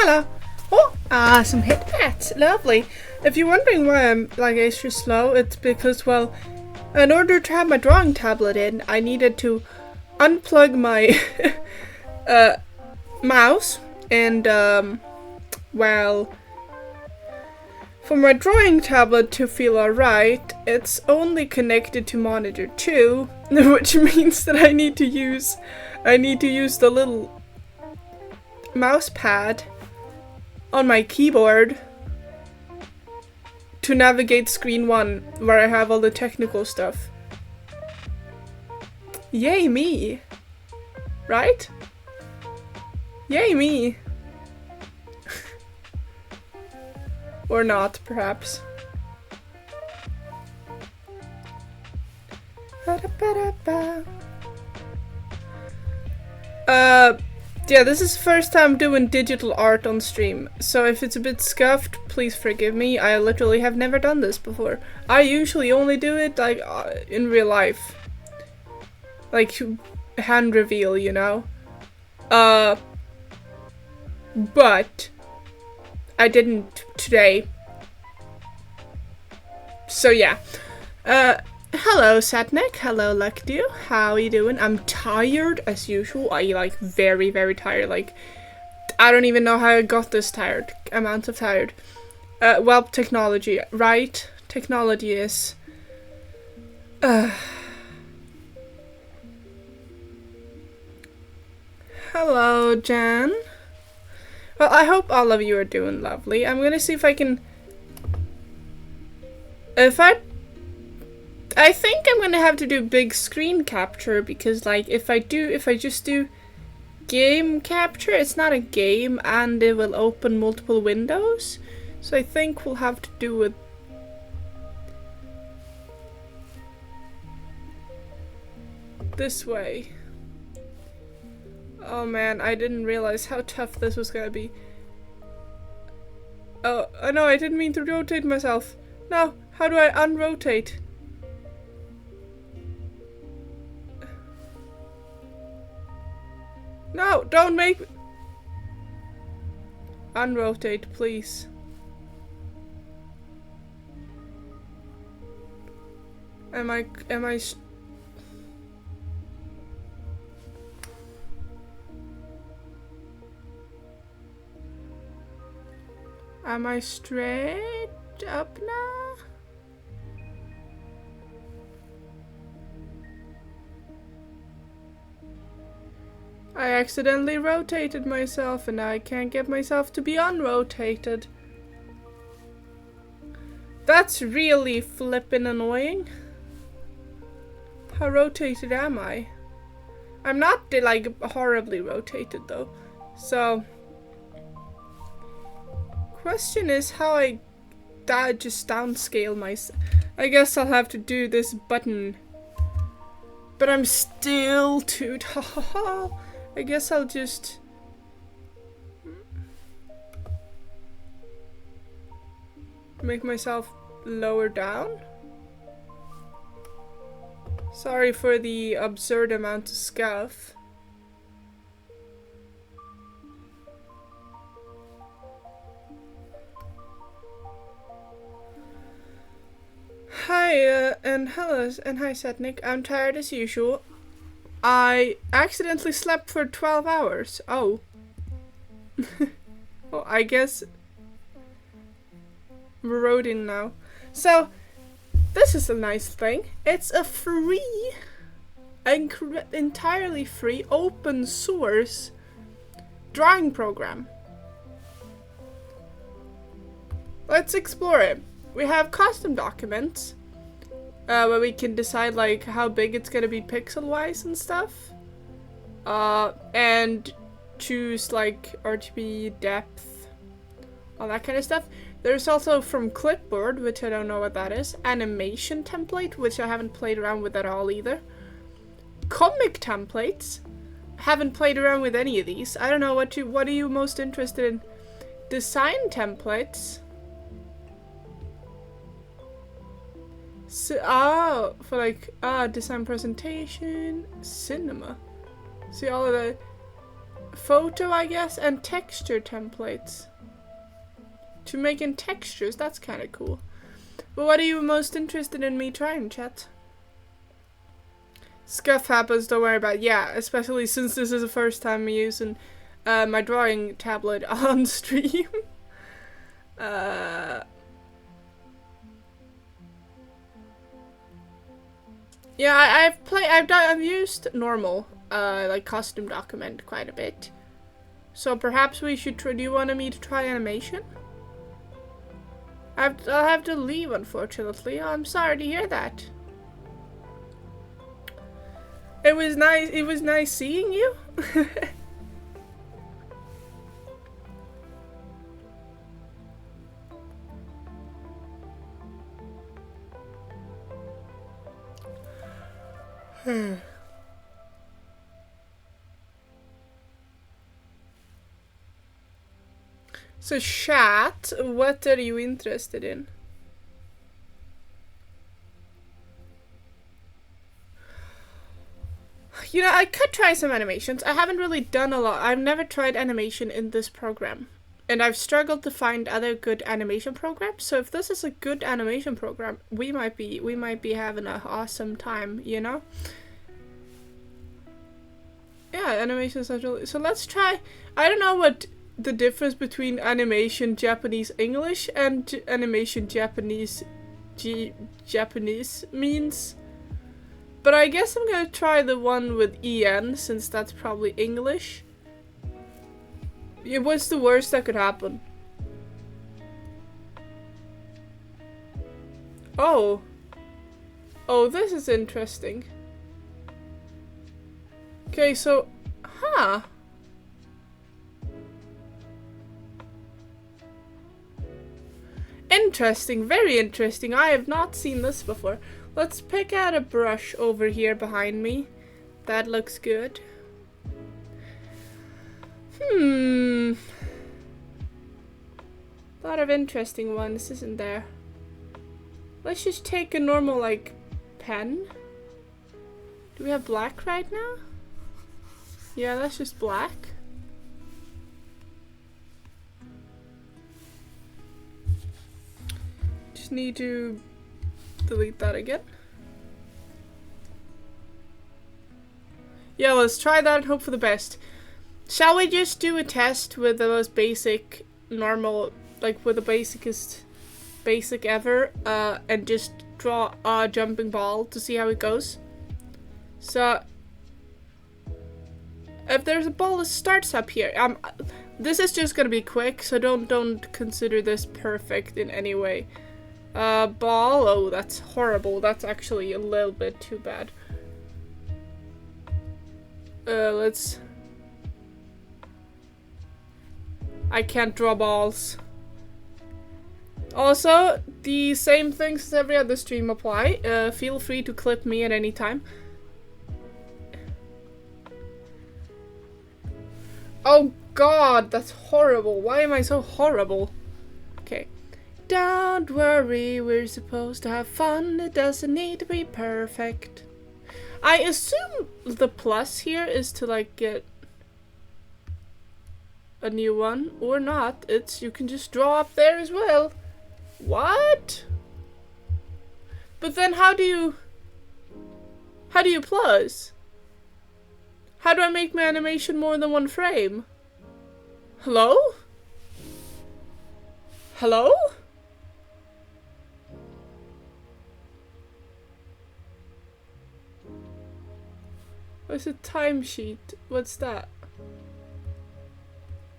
Hello. Oh, some hit pats. Lovely. If you're wondering why I'm like extra slow, it's because, well, in order to have my drawing tablet in, I needed to unplug my mouse and, well, for my drawing tablet to feel alright, it's only connected to monitor 2, which means that I need to use the little mouse pad on my keyboard to navigate screen 1, where I have all the technical stuff. Yay me! Right? Yay me! Or not, perhaps. Yeah, this is the first time doing digital art on stream, so if it's a bit scuffed, please forgive me. I literally have never done this before. I usually only do it, like, in real life. Like, hand reveal, you know? But I didn't today. So yeah. Hello Satnik, hello Luckdew, how are you doing? I'm tired as usual. I like very, very tired. Like, I don't even know how I got this tired. Amount of tired. Well, technology, right? Technology is... Hello, Jan. Well, I hope all of you are doing lovely. I'm gonna see if I can... I think I'm gonna have to do big screen capture because, like, if I just do game capture, it's not a game and it will open multiple windows. So I think we'll have to do it this way. Oh man, I didn't realize how tough this was gonna be. Oh, no, I didn't mean to rotate myself. No, how do I unrotate? No, don't make me... Unrotate, please. Am I straight up now? I accidentally rotated myself and now I can't get myself to be unrotated. That's really flippin' annoying. How rotated am I? I'm not like horribly rotated though. So question is how I just downscale myself. I guess I'll have to do this button. But I'm still too tall. I guess I'll just... make myself lower down. Sorry for the absurd amount of scuff. Hi, and hello, and hi Setnik. I'm tired as usual. I accidentally slept for 12 hours. Oh. Well, I guess we're roading now. So, this is a nice thing. It's a free, entirely free, open source drawing program. Let's explore it. We have custom documents. Where we can decide like how big it's gonna be pixel wise and stuff. And choose like RGB depth, all that kind of stuff. There's also from clipboard, which I don't know what that is. Animation template, which I haven't played around with at all either. Comic templates. Haven't played around with any of these. I don't know what are you most interested in? Design templates. So, for like, design presentation, cinema. See all of the... photo, I guess, and texture templates. To make in textures, that's kind of cool. But what are you most interested in me trying, chat? Scuff happens, don't worry about it. Yeah, especially since this is the first time me using my drawing tablet on stream. Yeah, I've used normal, like custom document quite a bit. So perhaps we should try. Do you want me to try animation? I'll have to leave, unfortunately. I'm sorry to hear that. It was nice seeing you. So chat, what are you interested in? You know, I could try some animations. I haven't really done a lot. I've never tried animation in this program. And I've struggled to find other good animation programs. So if this is a good animation program, we might be having an awesome time, you know? Yeah, animation is really. So let's try. I don't know what the difference between animation Japanese English and animation Japanese Japanese means. But I guess I'm gonna try the one with EN, since that's probably English. Yeah, what's the worst that could happen? Oh. Oh, this is interesting. Okay, so... Huh. Interesting, very interesting. I have not seen this before. Let's pick out a brush over here behind me. That looks good. A lot of interesting ones, isn't there? Let's just take a normal, like, pen. Do we have black right now? Yeah, that's just black. Just need to delete that again. Yeah, let's try that and hope for the best. Shall we just do a test with the most basic, normal, like with the basicest basic ever, and just draw a jumping ball to see how it goes? So, if there's a ball that starts up here, this is just gonna be quick, so don't consider this perfect in any way. Ball, oh, that's horrible. That's actually a little bit too bad. I can't draw balls. Also, the same things as every other stream apply. Feel free to clip me at any time. Oh god, that's horrible. Why am I so horrible? Okay. Don't worry, we're supposed to have fun. It doesn't need to be perfect. I assume the plus here is to like get a new one, or not. You can just draw up there as well. What? But then how do you plus? How do I make my animation more than one frame? Hello? Hello? What's a timesheet? What's that?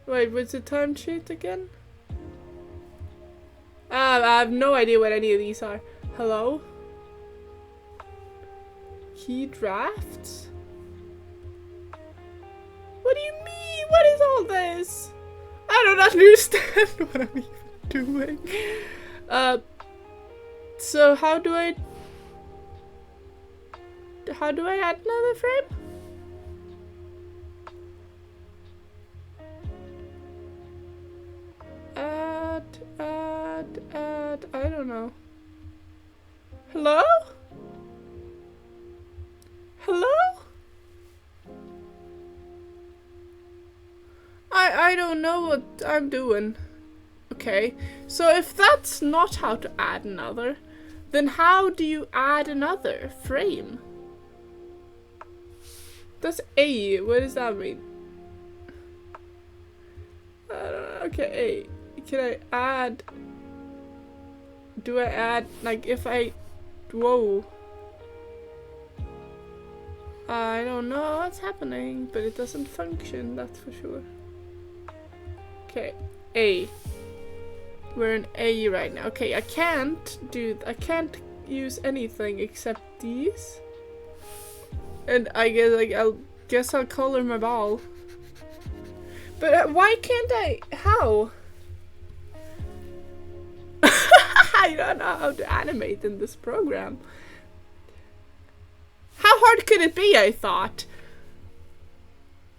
Wait, what's a timesheet again? I have no idea what any of these are. Hello? Key drafts? What do you mean? What is all this? I don't understand what I'm even doing. So how do I add another frame? Add, I don't know. Hello? Hello? I don't know what I'm doing. Okay, so if that's not how to add another, then how do you add another frame? That's A. What does that mean? I don't know. Okay, A. Can I add? Do I add, like, if I... Whoa. I don't know what's happening, but it doesn't function, that's for sure. Okay, A. We're in A right now. Okay, I can't use anything except these. And I guess, like, I'll color my ball. But why can't I? How? I don't know how to animate in this program. How hard could it be, I thought?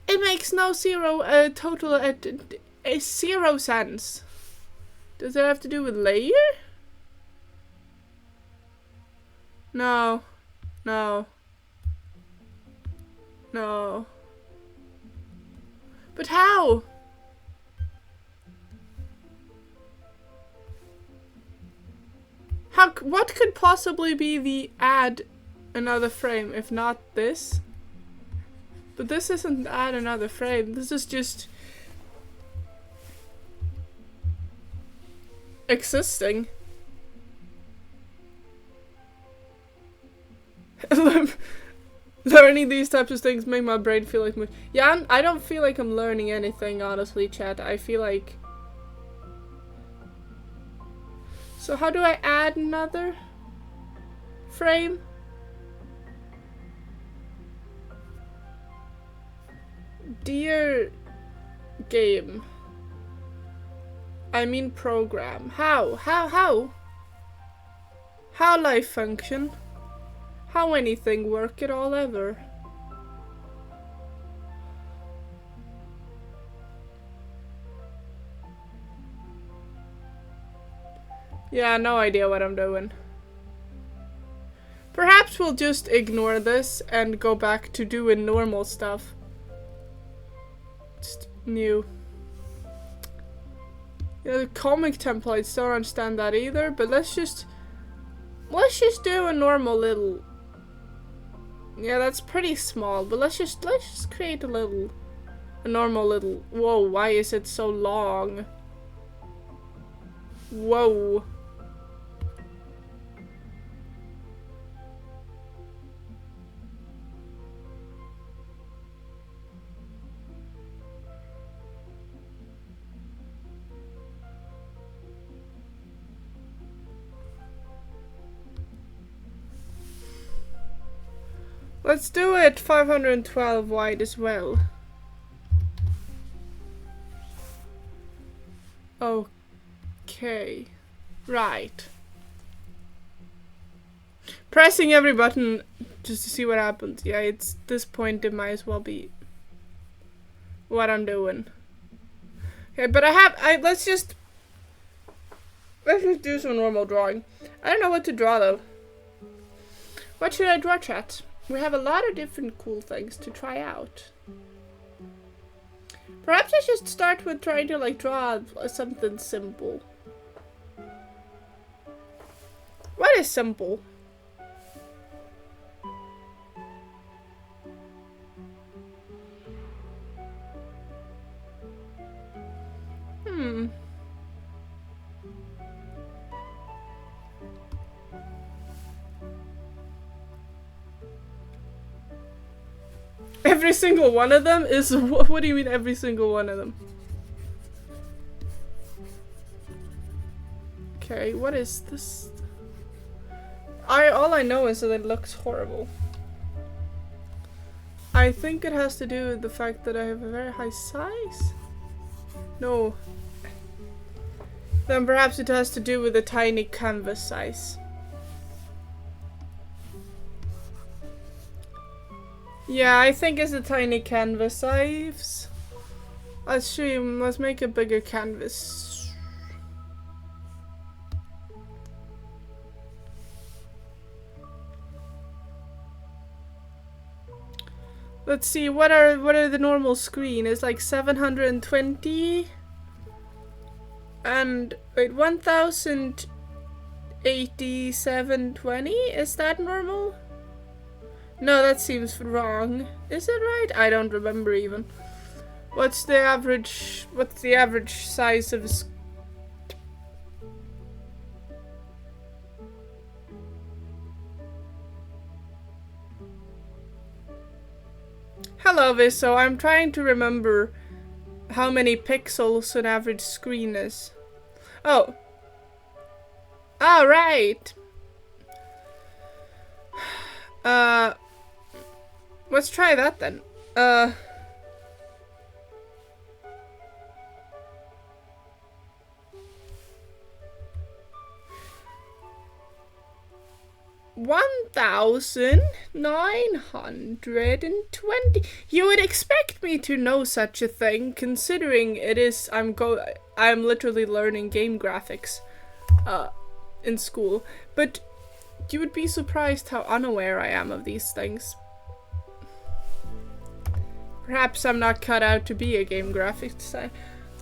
It makes no total zero sense. Does it have to do with layer? No. No. No. But how? What could possibly be the add another frame if not this? But this isn't add another frame. This is just existing. Learning these types of things make my brain feel like yeah, I don't feel like I'm learning anything, honestly, chat. I feel like... So how do I add another frame? Dear game. I mean program. How? How life function? How anything work at all ever? Yeah, no idea what I'm doing. Perhaps we'll just ignore this and go back to doing normal stuff. Just new. Yeah, the comic templates, don't understand that either, but let's just do a normal little... Yeah, that's pretty small, but let's just create a normal little... Whoa, why is it so long? Whoa. Let's do it 512 wide as well. Okay. Right. Pressing every button just to see what happens. Yeah, it's this point it might as well be what I'm doing. Okay, but let's just do some normal drawing. I don't know what to draw though. What should I draw, chat? We have a lot of different cool things to try out. Perhaps I should start with trying to like draw something simple. What is simple? Every single one of them is... What do you mean every single one of them? Okay, what is this? All I know is that it looks horrible. I think it has to do with the fact that I have a very high size? No. Then perhaps it has to do with the tiny canvas size. Yeah, I think it's a tiny canvas size. Let's make a bigger canvas. Let's see, what are the normal screen? It's like 720 and wait, 108720? Is that normal? No, that seems wrong. Is it right? I don't remember even. What's the average size of a Hello, Viso. I'm trying to remember how many pixels an average screen is. Oh. All right. Let's try that then. 1920. You would expect me to know such a thing, considering it is I'm literally learning game graphics in school. But you would be surprised how unaware I am of these things. Perhaps I'm not cut out to be a game graphics designer.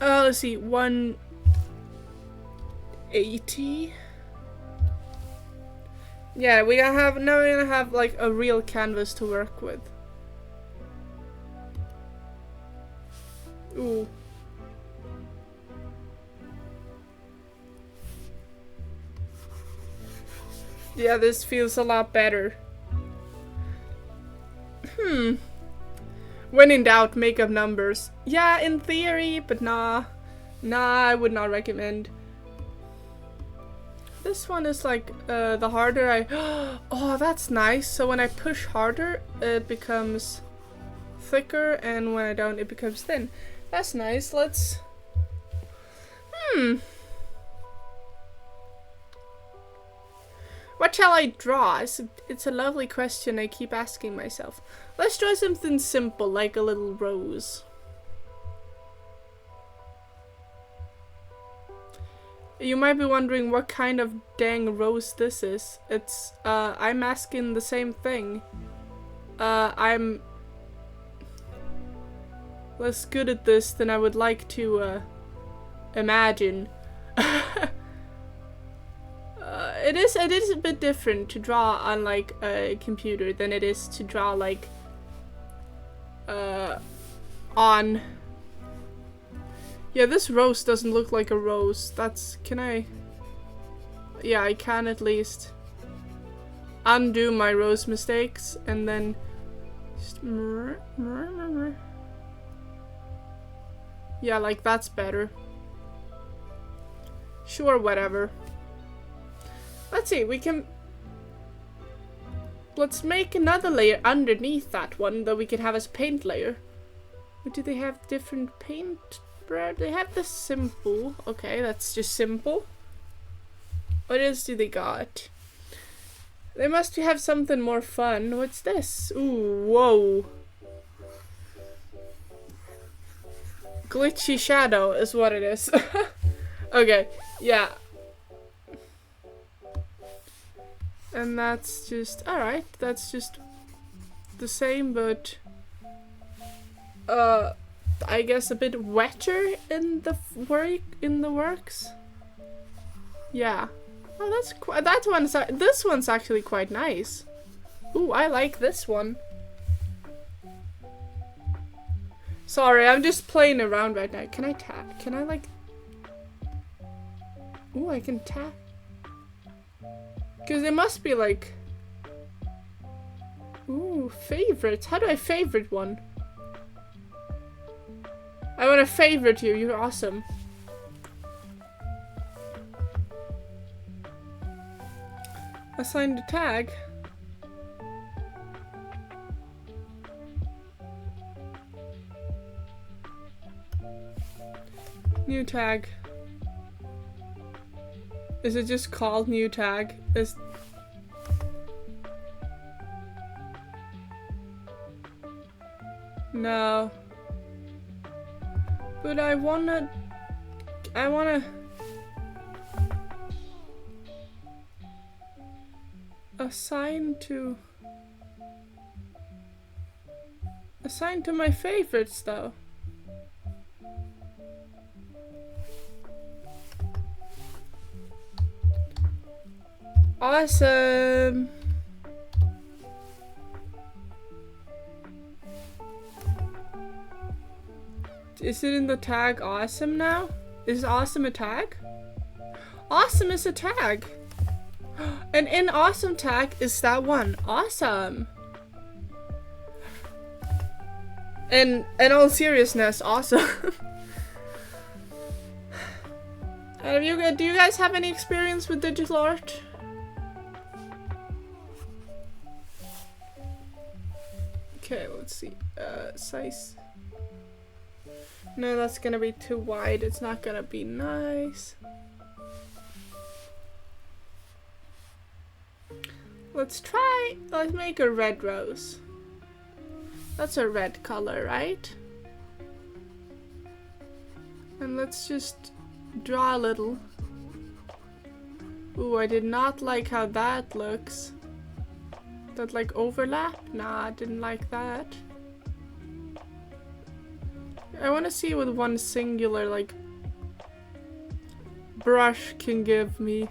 Let's see, 180. Yeah, now we're gonna have like a real canvas to work with. Ooh. Yeah, this feels a lot better. When in doubt, make up numbers. Yeah, in theory, but nah. Nah, I would not recommend. This one is like, the harder I... Oh, that's nice. So when I push harder, it becomes thicker, and when I don't, it becomes thin. That's nice. Let's... What shall I draw? It's a lovely question I keep asking myself. Let's draw something simple, like a little rose. You might be wondering what kind of dang rose this is. It's, I'm asking the same thing. I'm less good at this than I would like to, imagine. It is a bit different to draw on like a computer than it is to draw like on. Yeah, this rose doesn't look like a rose. Yeah, I can at least undo my rose mistakes and then just yeah, like that's better. Sure, whatever. Let's see, let's make another layer underneath that one that we can have as a paint layer. But do they have different paint? They have the simple. Okay, that's just simple. What else do they got? They must have something more fun. What's this? Ooh, whoa. Glitchy shadow is what it is. Okay, yeah. And that's just alright. That's just the same, but I guess a bit wetter in the works. Yeah. Oh, this one's actually quite nice. Ooh, I like this one. Sorry, I'm just playing around right now. Can I tap? Can I like? Ooh, I can tap. Because it must be like... Ooh, favorites. How do I favorite one? I want to favorite you. You're awesome. Assign the tag. New tag. Is it just called new tag? No. But I wanna assign to assigned to my favorites though. Awesome. Is it in the tag awesome now? Is awesome a tag? Awesome is a tag. And in awesome tag is that one. Awesome. And in all seriousness, awesome. Do you guys have any experience with digital art? Okay, let's see. Size. No, that's gonna be too wide. It's not gonna be nice. Let's make a red rose. That's a red color, right? And let's just draw a little. Ooh, I did not like how that looks. That like overlap? Nah, I didn't like that. I want to see what one singular like brush can give me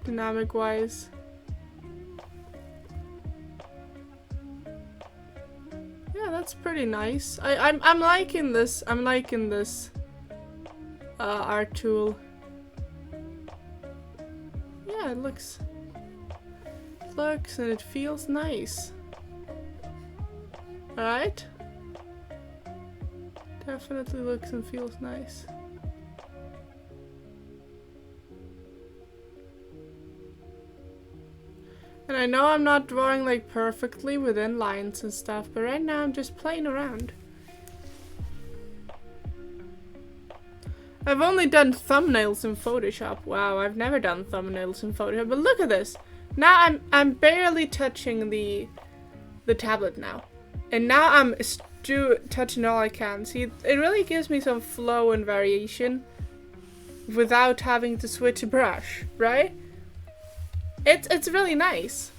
dynamic wise. Yeah, that's pretty nice. I'm liking this. I'm liking this art tool. Yeah, it looks and it feels nice. Alright? Definitely looks and feels nice. And I know I'm not drawing like perfectly within lines and stuff, but right now I'm just playing around. I've only done thumbnails in Photoshop. Wow, I've never done thumbnails in Photoshop, but look at this. Now I'm barely touching the tablet now. And now I'm touching all I can. See, it really gives me some flow and variation without having to switch a brush, right? It's really nice.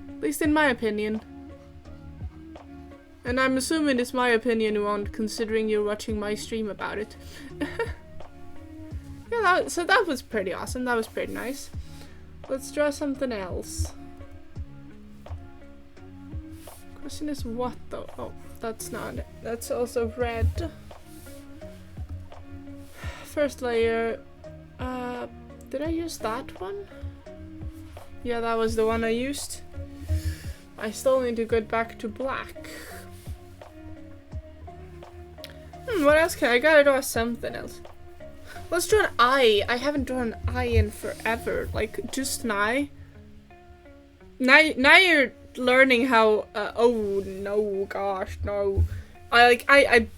At least in my opinion. And I'm assuming it's my opinion you want, considering you're watching my stream about it. Yeah, so that was pretty awesome. That was pretty nice. Let's draw something else. Question is what though? Oh, that's not it. That's also red. First layer. Did I use that one? Yeah, that was the one I used. I still need to go back to black. What else can I gotta draw something else. Let's draw an eye. I haven't drawn an eye in forever. Like, just an eye. Now you're learning how, oh no, gosh, no. I'm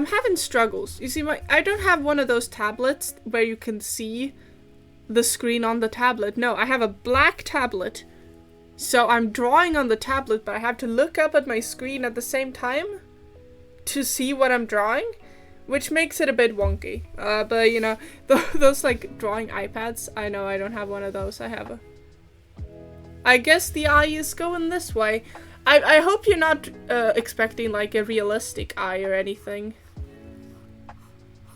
having struggles. You see, I don't have one of those tablets where you can see the screen on the tablet. No, I have a black tablet. So I'm drawing on the tablet, but I have to look up at my screen at the same time to see what I'm drawing, which makes it a bit wonky. But you know, those like drawing iPads, I know I don't have one of those. I guess the eye is going this way. I hope you're not expecting like a realistic eye or anything.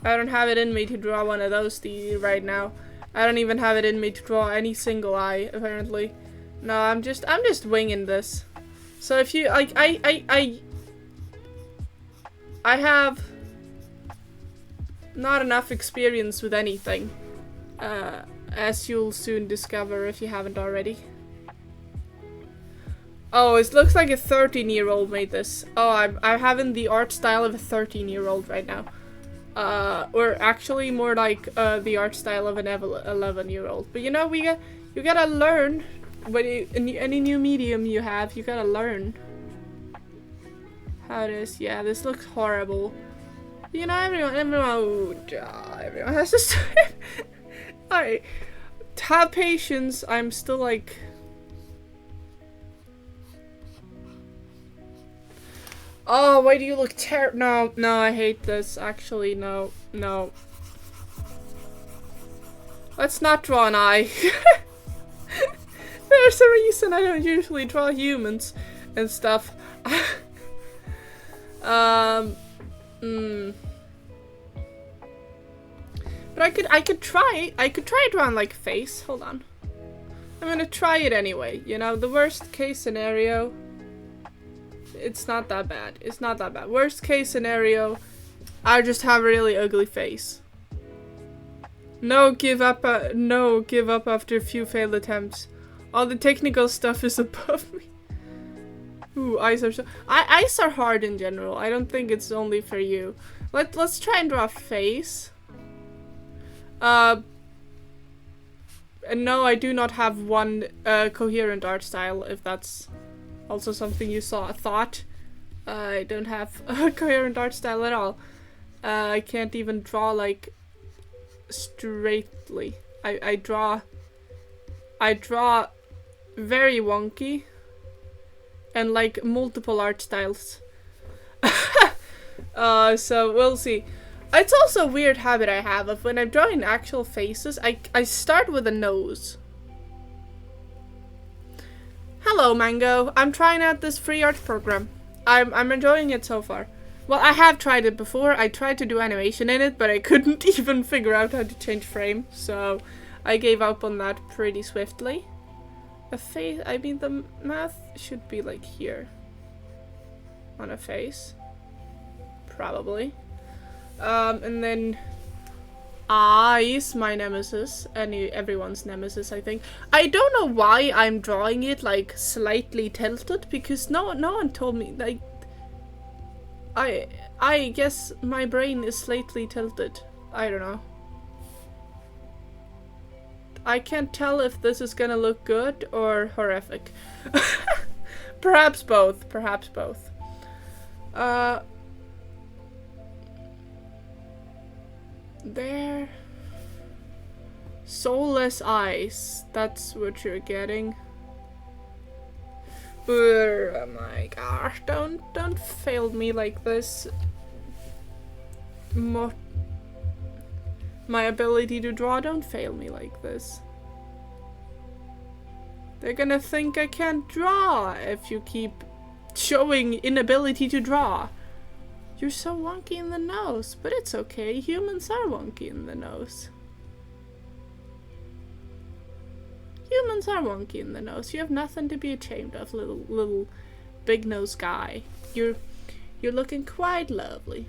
I don't have it in me to draw one of those right now. I don't even have it in me to draw any single eye, apparently. No, I'm just winging this. So if you like, I have not enough experience with anything, as you'll soon discover if you haven't already. Oh, it looks like a 13-year-old made this. Oh, I'm having the art style of a 13-year-old right now. Or actually more like the art style of an 11-year-old. But you know, you gotta learn. Any new medium you have, you gotta learn how it is. Yeah, this looks horrible. You know, everyone has to say. Alright. Have patience. I'm still like. Oh, why do you look terrible? No, I hate this. Actually, no. Let's not draw an eye. There's a reason I don't usually draw humans and stuff. But I could try it around like face. Hold on. I'm gonna try it anyway. You know, the worst case scenario. It's not that bad. It's not that bad. Worst case scenario, I just have a really ugly face. No give up after a few failed attempts. All the technical stuff is above me. Ooh, eyes are so eyes are hard in general. I don't think it's only for you. Let's try and draw a face. And no, I do not have one coherent art style, if that's also something you thought. I don't have a coherent art style at all. I can't even draw like straightly. I draw very wonky and like multiple art styles. So we'll see. It's also a weird habit I have of when I'm drawing actual faces, I start with a nose. Hello, Mango. I'm trying out this free art program. I'm enjoying it so far. Well, I have tried it before. I tried to do animation in it, but I couldn't even figure out how to change frame, so I gave up on that pretty swiftly. A face, I mean, the math should be like here. On a face. Probably. And then eyes, my nemesis. Everyone's nemesis, I think. I don't know why I'm drawing it like slightly tilted, because no one told me, like, I guess my brain is slightly tilted. I don't know. I can't tell if this is gonna look good or horrific. Perhaps both. Perhaps both. There. Soulless eyes. That's what you're getting. Oh my gosh, don't fail me like this. My ability to draw, don't fail me like this. They're gonna think I can't draw if you keep showing inability to draw. You're so wonky in the nose, but it's okay. Humans are wonky in the nose. Humans are wonky in the nose. You have nothing to be ashamed of, little big nose guy. You're looking quite lovely,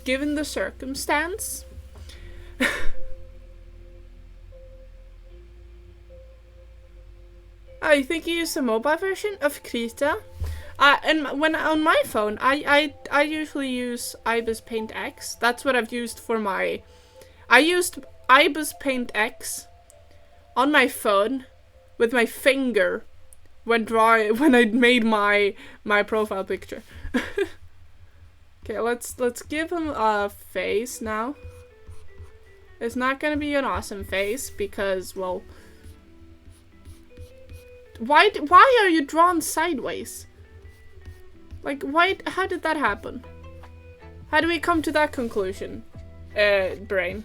given the circumstance. I think you use the mobile version of Krita. And when on my phone, I usually use Ibis Paint X. That's what I've used for my. I used Ibis Paint X on my phone with my finger when I made my profile picture. Okay, let's give him a face now. It's not gonna be an awesome face because, well, why are you drawn sideways? Like, why? How did that happen? How do we come to that conclusion, brain?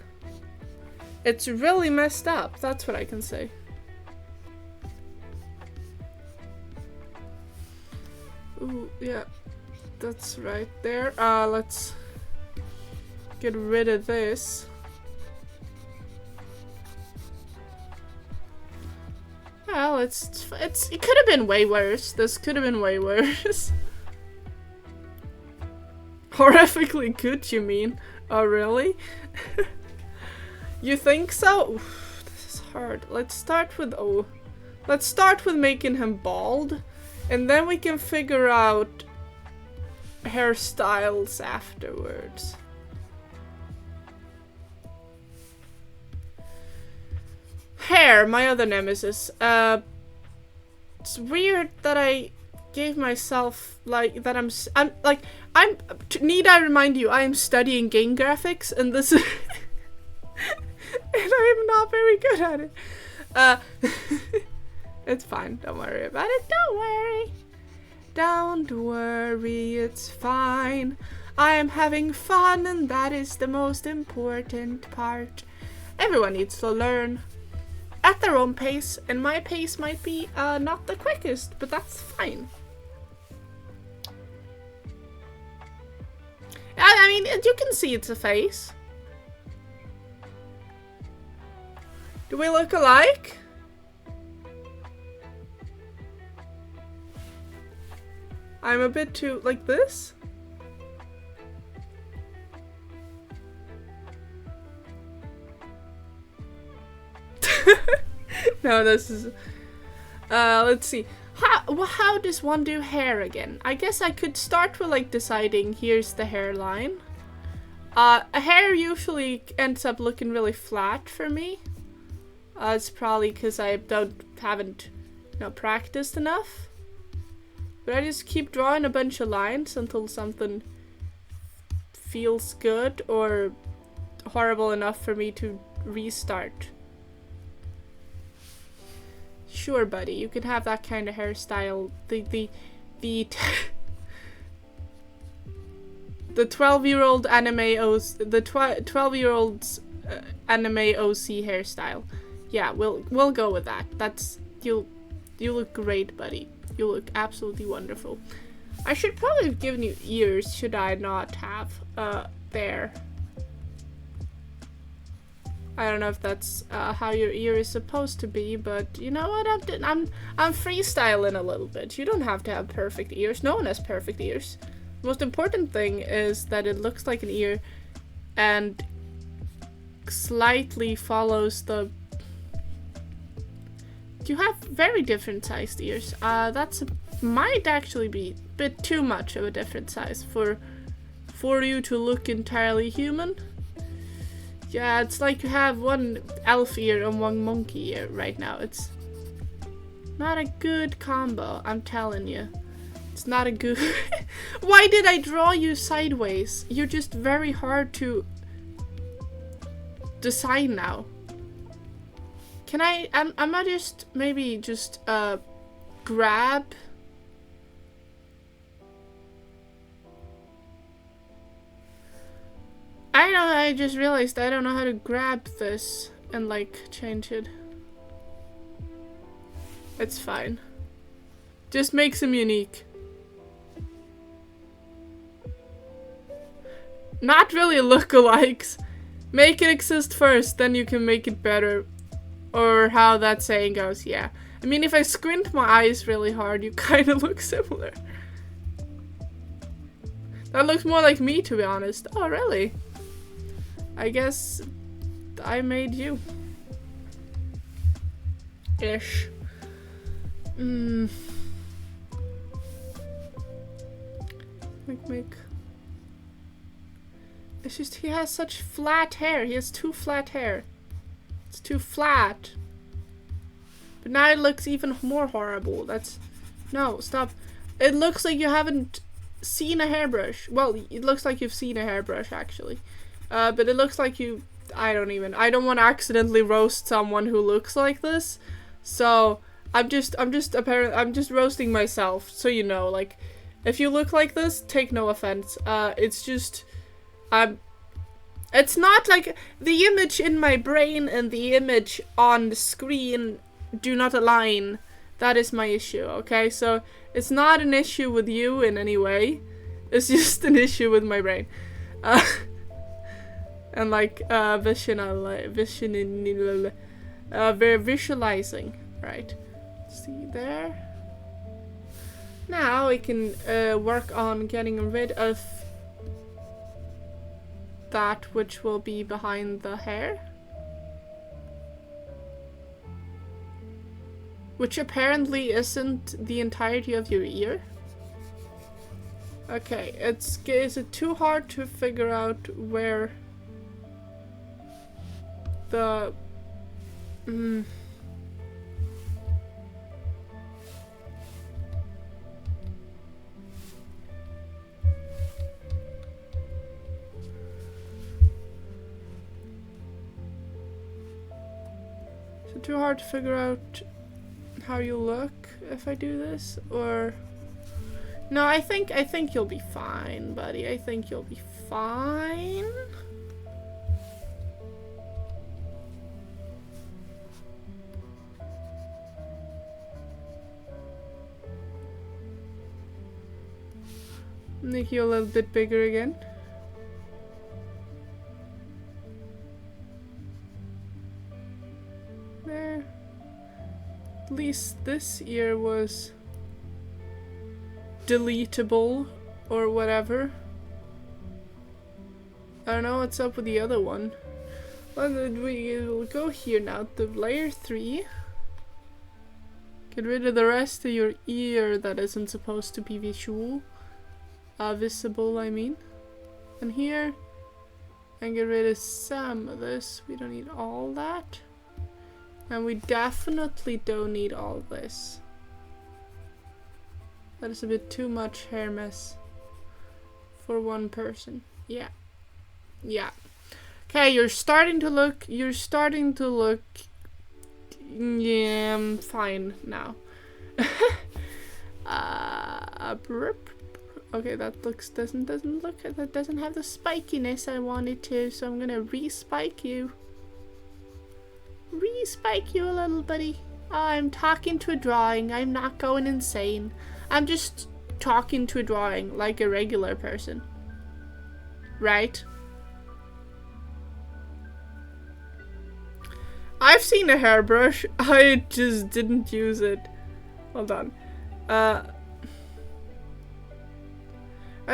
It's really messed up. That's what I can say. Ooh, yeah, that's right there. Let's get rid of this. Well, it could have been way worse. This could have been way worse. Horrifically good, you mean? Oh, really? You think so? Oof, this is hard. Let's start with making him bald, and then we can figure out hairstyles afterwards. Hair, my other nemesis. It's weird that I gave myself like that. Need I remind you? I am studying game graphics, and this is, and I'm not very good at it. It's fine. Don't worry about it. Don't worry. Don't worry. It's fine. I am having fun, and that is the most important part. Everyone needs to learn at their own pace, and my pace might be not the quickest, but that's fine. I mean, you can see it's a face. Do we look alike? I'm a bit too like this. No, this is let's see. How does one do hair again? I guess I could start with like deciding here's the hairline. A hair usually ends up looking really flat for me. It's probably because I haven't practiced enough. But I just keep drawing a bunch of lines until something feels good or horrible enough for me to restart. Sure, buddy, you can have that kind of hairstyle. The 12-year-old anime the 12-year-old's anime OC hairstyle. Yeah, we'll go with that. You look great, buddy. You look absolutely wonderful. I should probably have given you ears, should I not have? There. I don't know if that's how your ear is supposed to be, but you know what? I'm freestyling a little bit. You don't have to have perfect ears. No one has perfect ears. The most important thing is that it looks like an ear and slightly follows the... You have very different sized ears. Might actually be a bit too much of a different size for you to look entirely human. Yeah, it's like you have one elf ear and one monkey ear right now. It's not a good combo, I'm telling you. It's not a good... Why did I draw you sideways? You're just very hard to design now. Can I'm gonna just maybe just grab... I just realized I don't know how to grab this and like change it. It's fine. Just makes him unique. Not really lookalikes. Make it exist first, then you can make it better. Or how that saying goes, yeah. I mean, if I squint my eyes really hard, you kind of look similar. That looks more like me, to be honest. Oh, really? I guess I made you. Ish. Make. It's just he has such flat hair. He has too flat hair. It's too flat. But now it looks even more horrible. No, stop. It looks like you haven't seen a hairbrush. Well, it looks like you've seen a hairbrush actually. But it looks like you... I don't want to accidentally roast someone who looks like this. So, I'm just roasting myself. So you know, like, if you look like this, take no offense. It's just... It's not like the image in my brain and the image on the screen do not align. That is my issue, okay? So, it's not an issue with you in any way. It's just an issue with my brain. And like visualizing, right? See there. Now we can work on getting rid of that which will be behind the hair, which apparently isn't the entirety of your ear. Okay, is it too hard to figure out where the Is it too hard to figure out how you look if I do this? Or no, I think you'll be fine, buddy. I think you'll be fine. Make you a little bit bigger again. At least this ear was deletable or whatever. I don't know what's up with the other one. Well, we'll go here now to layer 3. Get rid of the rest of your ear that isn't supposed to be visible. Visible, I mean. And here. And get rid of some of this. We don't need all that. And we definitely don't need all this. That is a bit too much hair mess for one person. Yeah. Yeah. Okay, you're starting to look, yeah, I'm fine now. Okay, that doesn't look, that doesn't have the spikiness I wanted to, so I'm gonna re-spike you. Re-spike you a little buddy. I'm talking to a drawing, I'm not going insane. I'm just talking to a drawing like a regular person. Right? I've seen a hairbrush, I just didn't use it. Hold on. I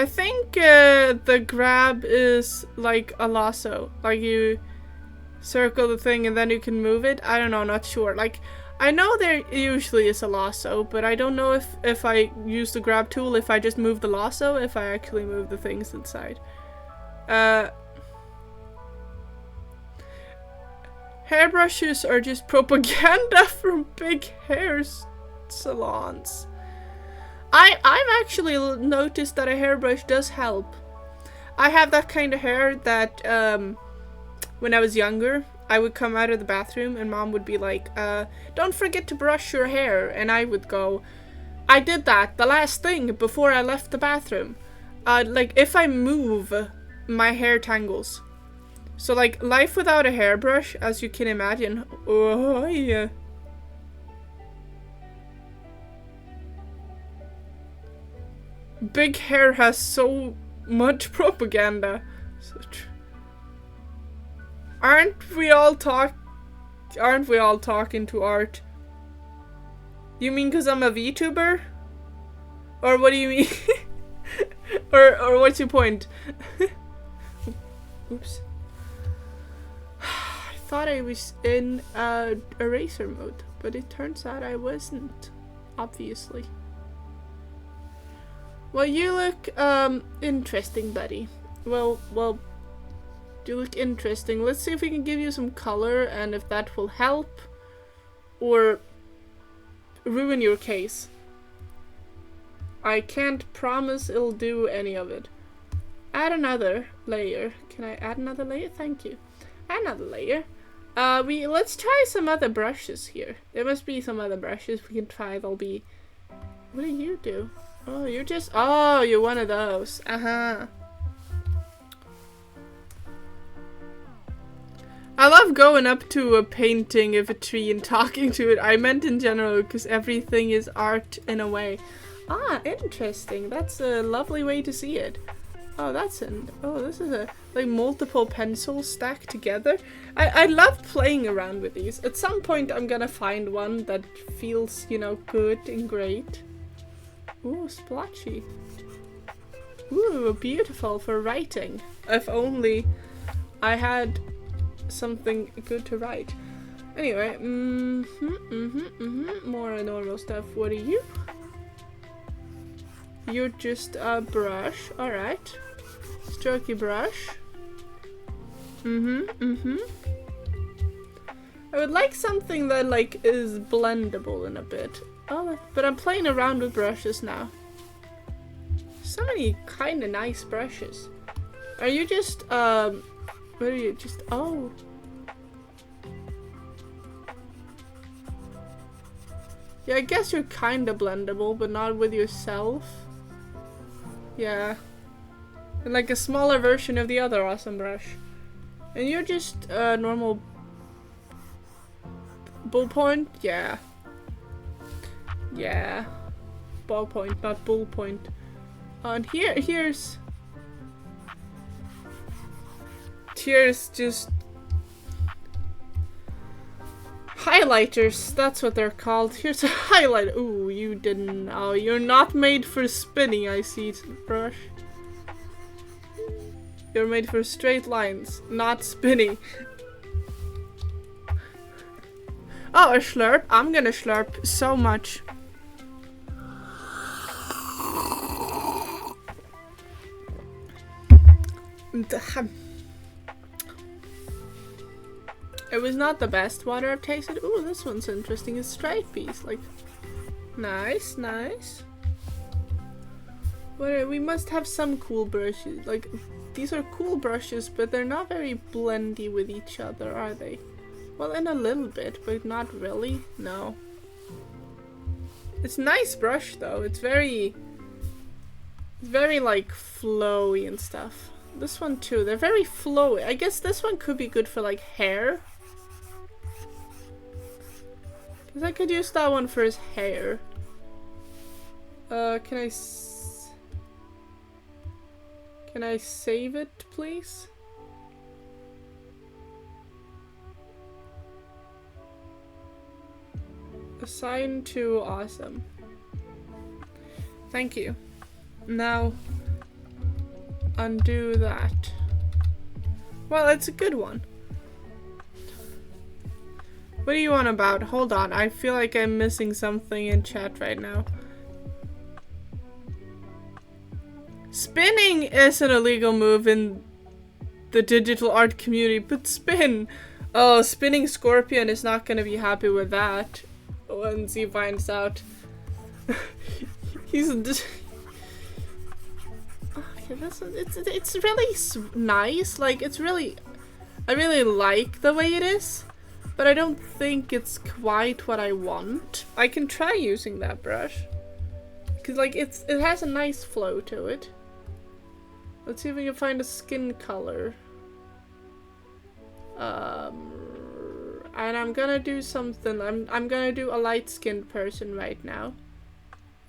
think the grab is like a lasso. Like you circle the thing and then you can move it. I don't know, not sure. Like, I know there usually is a lasso, but I don't know if I use the grab tool, if I just move the lasso, if I actually move the things inside. Hairbrushes are just propaganda from big hair salons. I've actually noticed that a hairbrush does help. I have that kind of hair that when I was younger, I would come out of the bathroom and mom would be like, don't forget to brush your hair. And I would go, I did that the last thing before I left the bathroom. Like if I move, my hair tangles. So like life without a hairbrush, as you can imagine. Oh yeah. Big hair has so much propaganda. So aren't we all talking to art? You mean because I'm a Vtuber? Or what do you mean? or what's your point? Oops. I thought I was in eraser mode, but it turns out I wasn't, obviously. Well, you look interesting, buddy. Well, you look interesting. Let's see if we can give you some color and if that will help or ruin your case. I can't promise it'll do any of it. Add another layer. Can I add another layer? Thank you. Add another layer. Let's try some other brushes here. There must be some other brushes we can try. They'll be... What do you do? Oh, you're just... Oh, you're one of those. Uh-huh. I love going up to a painting of a tree and talking to it. I meant in general, because everything is art in a way. Ah, interesting. That's a lovely way to see it. Oh, that's an... Oh, this is a... Like, multiple pencils stacked together. I love playing around with these. At some point, I'm gonna find one that feels, you know, good and great. Ooh, splotchy. Ooh, beautiful for writing. If only I had something good to write. Anyway, more normal stuff. What are you? You're just a brush. Alright. Strokey brush. I would like something that, like, is blendable in a bit. Oh, but I'm playing around with brushes now. So many kind of nice brushes. Are you just, what are you just, oh. Yeah, I guess you're kind of blendable, but not with yourself. Yeah. And like a smaller version of the other awesome brush. And you're just a normal ballpoint? Yeah. Yeah. Ballpoint, not bullpoint. And here's just Highlighters, that's what they're called. Here's a highlighter. Ooh, you didn't. Oh, you're not made for spinning, I see, brush. You're made for straight lines, not spinning. Oh, a slurp. I'm gonna slurp so much. It was not the best water I've tasted. Ooh, this one's interesting. It's straight piece. Like, nice, nice. But we must have some cool brushes. Like, these are cool brushes, but they're not very blendy with each other, are they? Well, in a little bit, but not really. No. It's a nice brush, though. It's very like, flowy and stuff. This one, too. They're very flowy. I guess this one could be good for, like, hair. Because I could use that one for his hair. Can I save it, please? Assign to awesome. Thank you. Now, undo that. Well, it's a good one. What do you want about? Hold on, I feel like I'm missing something in chat right now. Spinning is an illegal move in the digital art community, but spin! Oh, Spinning Scorpion is not gonna be happy with that once he finds out. He's just... Okay, it's really nice. Like, it's really... I really like the way it is, but I don't think it's quite what I want. I can try using that brush. Because, like, it has a nice flow to it. Let's see if we can find a skin color. And I'm gonna do something. I'm gonna do a light-skinned person right now.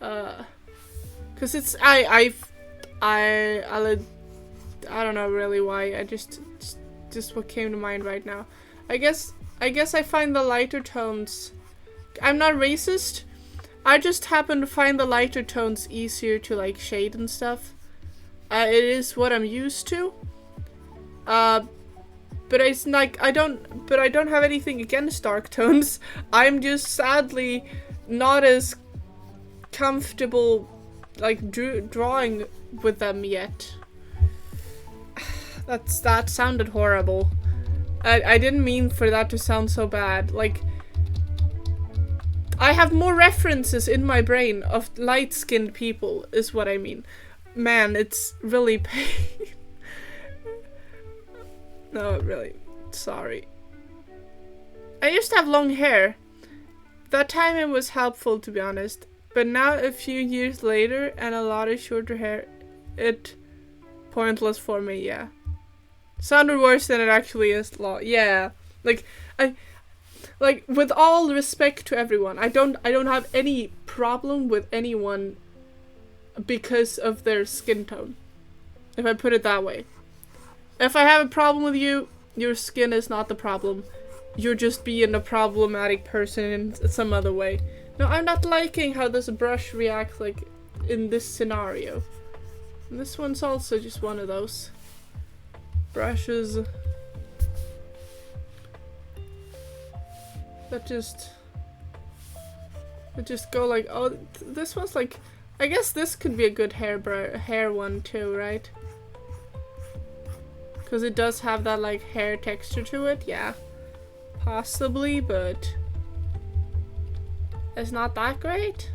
Cause it's I don't know really why. I just what came to mind right now. I guess I find the lighter tones. I'm not racist. I just happen to find the lighter tones easier to like shade and stuff. It is what I'm used to. But it's like I don't have anything against dark tones. I'm just sadly not as comfortable like drawing with them yet. That sounded horrible. I didn't mean for that to sound so bad. Like, I have more references in my brain of light-skinned people is what I mean. Man, it's really pain. No, really. Sorry. I used to have long hair. That time it was helpful, to be honest. But now, a few years later, and a lot of shorter hair, it pointless for me, yeah. Sounded worse than it actually is. Yeah. Like, with all respect to everyone, I don't have any problem with anyone because of their skin tone. If I put it that way. If I have a problem with you, your skin is not the problem. You're just being a problematic person in some other way. No, I'm not liking how this brush reacts like in this scenario. And this one's also just one of those brushes that just go like, oh, this one's like, I guess this could be a good hair one too, right? Because it does have that like hair texture to it, yeah. Possibly, but it's not that great.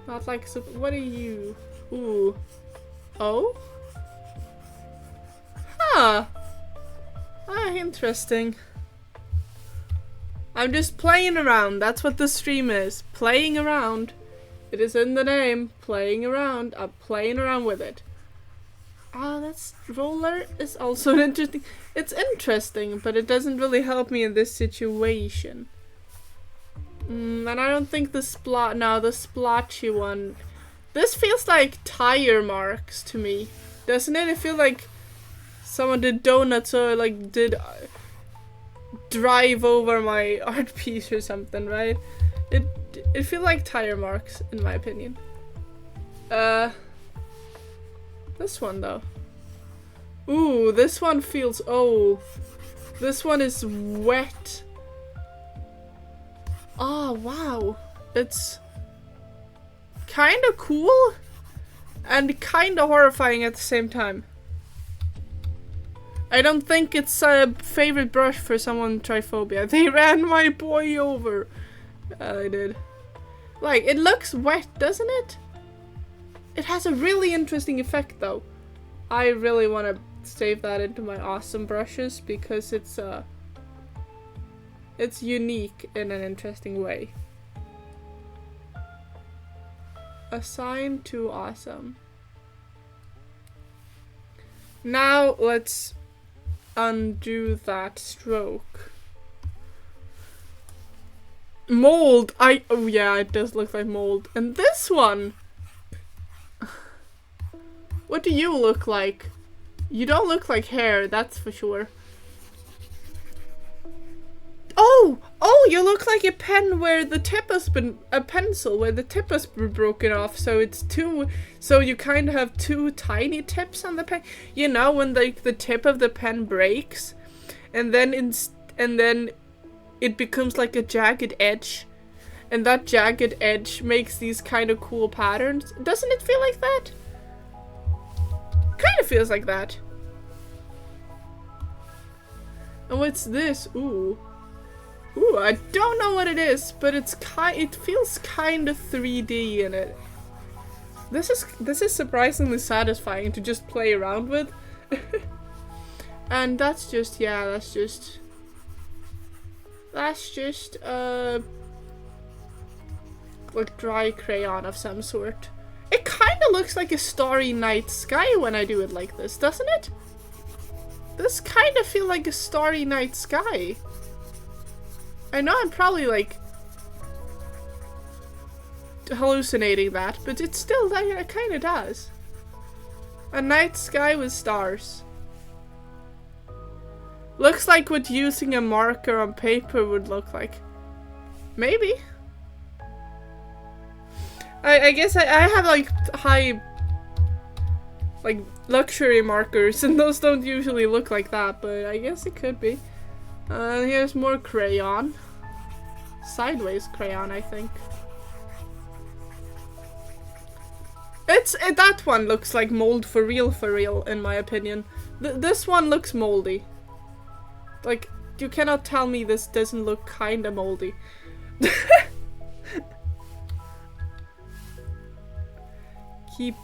Not like, what are you? Ooh. Oh? Huh. Ah, interesting. I'm just playing around. That's what the stream is. Playing around. It is in the name. Playing around. I'm playing around with it. Ah, that's roller is also an interesting. It's interesting, but it doesn't really help me in this situation. And I don't think the the splotchy one. This feels like tire marks to me, doesn't it? It feels like someone did donuts or like did drive over my art piece or something, right? It feels like tire marks, in my opinion. This one though. Ooh, this one feels, oh, this one is wet. Oh, wow. It's kind of cool and kind of horrifying at the same time. I don't think it's a favorite brush for someone with triphobia. They ran my boy over. I did. Like, it looks wet, doesn't it? It has a really interesting effect though. I really want to save that into my awesome brushes because it's unique in an interesting way. Assign to awesome. Now let's undo that stroke. Mold. Oh yeah, it does look like mold. And this one. What do you look like? You don't look like hair, that's for sure. Oh, you look like a pen where the tip has been, a pencil where the tip has been broken off, so it's so you kind of have two tiny tips on the pen. You know, when the tip of the pen breaks, and then it becomes like a jagged edge, and that jagged edge makes these kind of cool patterns. Doesn't it feel like that? Kind of feels like that. And what's this? Ooh, I don't know what it is, but it feels kind of 3D in it. This is surprisingly satisfying to just play around with. And that's just like dry crayon of some sort. It kind of looks like a starry night sky when I do it like this, doesn't it? This kind of feels like a starry night sky. I know I'm probably like hallucinating that, but it's still, it kind of does. A night sky with stars. Looks like what using a marker on paper would look like. Maybe. I guess I have like high, like luxury markers, and those don't usually look like that, but I guess it could be. Here's more crayon. Sideways crayon, I think. That one looks like mold for real, in my opinion. This one looks moldy. Like, you cannot tell me this doesn't look kinda moldy. Keep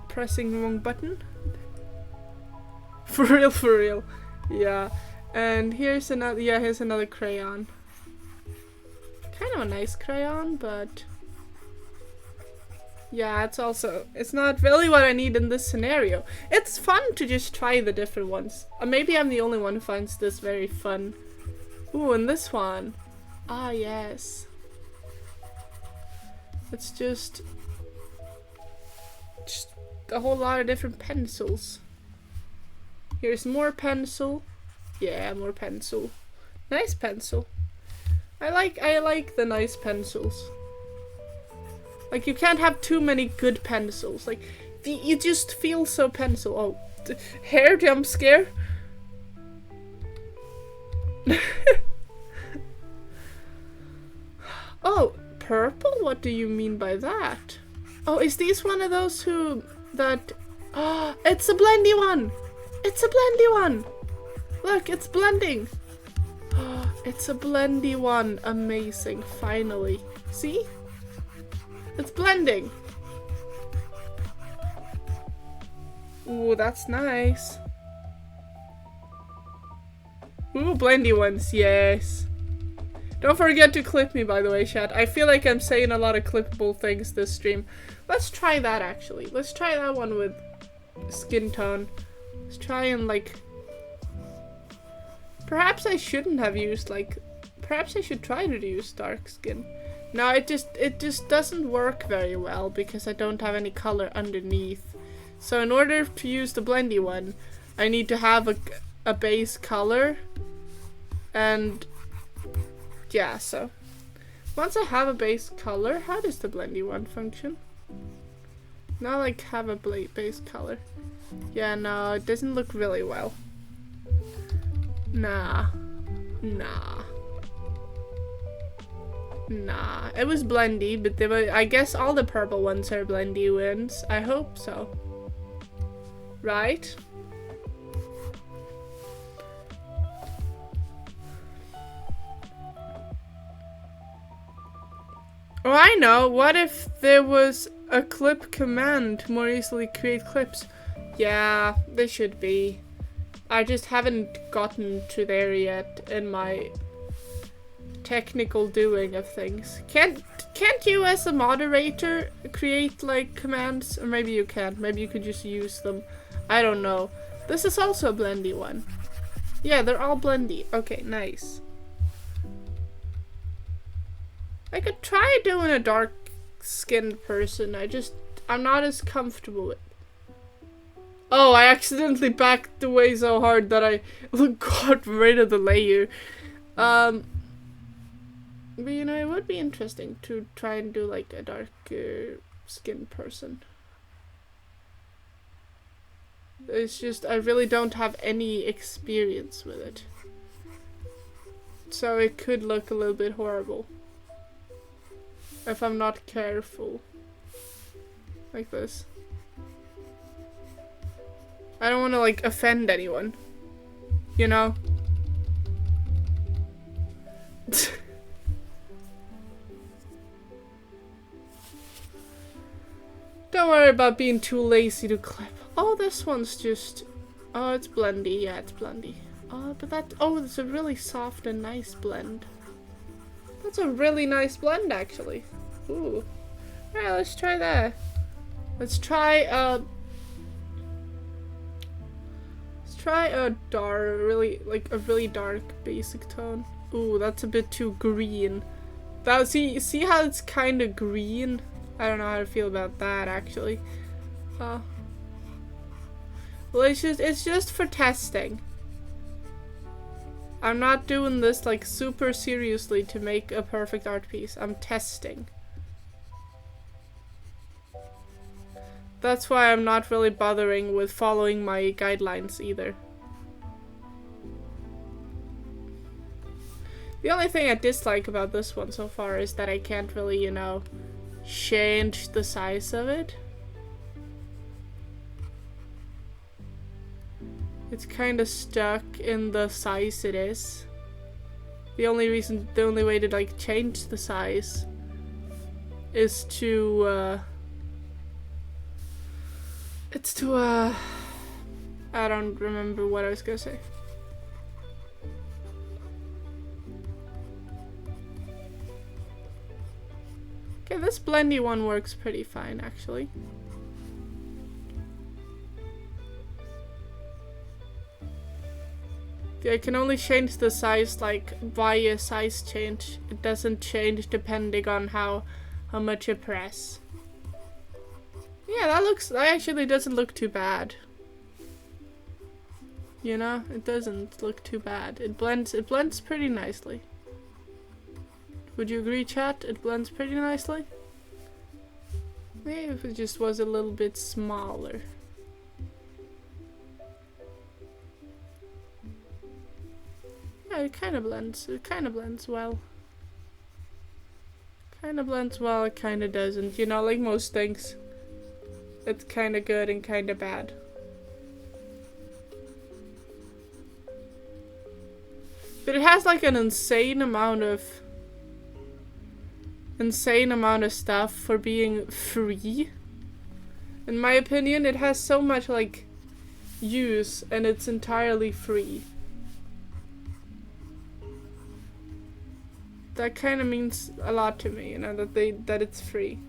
pressing the wrong button. For real. Yeah. And here's another crayon. Kind of a nice crayon, but yeah, it's not really what I need in this scenario. It's fun to just try the different ones. Maybe I'm the only one who finds this very fun. Ooh, and this one. Ah, yes. It's just a whole lot of different pencils. Here's more pencil. Yeah, more pencil. Nice pencil. I like the nice pencils. Like, you can't have too many good pencils. Like, you just feel so pencil. Oh, hair jump scare. Oh, purple? What do you mean by that? Oh, is this one of those that... Oh, it's a blendy one! It's a blendy one! Look, it's blending! Oh, it's a blendy one. Amazing, finally. See? It's blending. Ooh, that's nice. Ooh, blendy ones, yes. Don't forget to clip me, by the way, chat. I feel like I'm saying a lot of clippable things this stream. Let's try that, actually. Let's try that one with skin tone. Let's try and, like... Perhaps I shouldn't have used, like... Perhaps I should try to use dark skin. No, it just doesn't work very well because I don't have any color underneath. So in order to use the blendy one, I need to have a base color and yeah, so once I have a base color, how does the blendy one function? Now like have a base color. Yeah, no, it doesn't look really well. Nah. It was blendy, but I guess all the purple ones are blendy ones. I hope so. Right? Oh, I know. What if there was a clip command to more easily create clips? Yeah, there should be. I just haven't gotten to there yet in my technical doing of things. Can't you as a moderator create like commands? Or maybe you can. Maybe you could just use them. I don't know. This is also a blendy one. Yeah, they're all blendy. Okay, nice. I could try doing a dark skinned person. I'm not as comfortable with. Oh, I accidentally backed away so hard that I got rid of the layer. But you know, it would be interesting to try and do like a darker skinned person. It's just, I really don't have any experience with it. So it could look a little bit horrible. If I'm not careful. Like this. I don't want to like offend anyone. You know? Don't worry about being too lazy to clip. Oh, this one's just... Oh, it's blendy. Yeah, it's blendy. Oh, but that... Oh, it's a really soft and nice blend. That's a really nice blend, actually. Ooh. Alright, let's try that. Let's try a really dark basic tone. Ooh, that's a bit too green. See how it's kind of green? I don't know how to feel about that, actually. Well, it's just for testing. I'm not doing this like super seriously to make a perfect art piece. I'm testing. That's why I'm not really bothering with following my guidelines either. The only thing I dislike about this one so far is that I can't really, you know, change the size of it. It's kind of stuck in the size it is. The only way to like change the size is to I don't remember what I was gonna say. Okay, this blendy one works pretty fine, actually. I can only change the size like via size change. It doesn't change depending on how much you press. Yeah, that actually doesn't look too bad. You know, it doesn't look too bad. It blends pretty nicely. Would you agree, chat? It blends pretty nicely? Maybe if it just was a little bit smaller. Yeah, it kind of blends well. Kind of blends well, it kind of doesn't. You know, like most things. It's kind of good and kind of bad. But it has like an insane amount of stuff for being free. In my opinion, it has so much like use and it's entirely free. That kind of means a lot to me, you know, that it's free.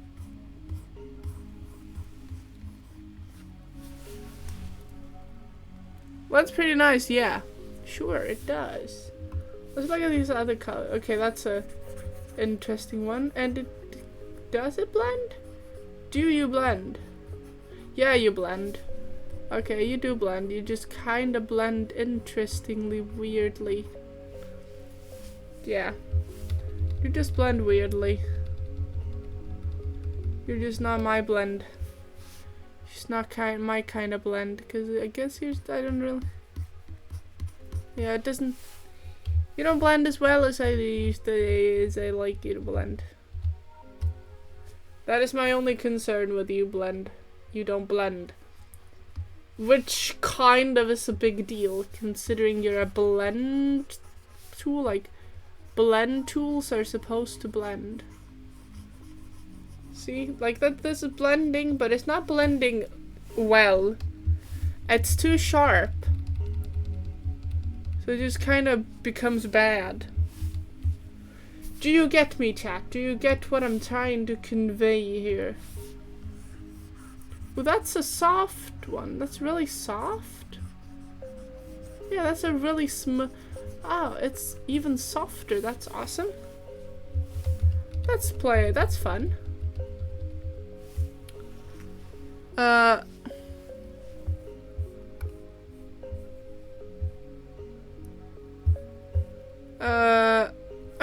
Well, that's pretty nice, yeah. Sure, it does. Let's look at these other colors. Okay, that's a interesting one. And does it blend? Do you blend? Yeah, you blend. Okay, you do blend. You just kind of blend interestingly, weirdly. Yeah. You just blend weirdly. You're just not my blend. She's not my kind of blend, because I guess I don't really... Yeah, it doesn't... You don't blend as well as I like you to blend. That is my only concern with you blend. You don't blend. Which kind of is a big deal, considering you're a blend tool. Like, blend tools are supposed to blend. See? Like, this is blending, but it's not blending well. It's too sharp. So it just kind of becomes bad. Do you get me, chat? Do you get what I'm trying to convey here? Well, that's a soft one. That's really soft. Yeah, that's a really smooth... Oh, it's even softer. That's awesome. Let's play. That's fun.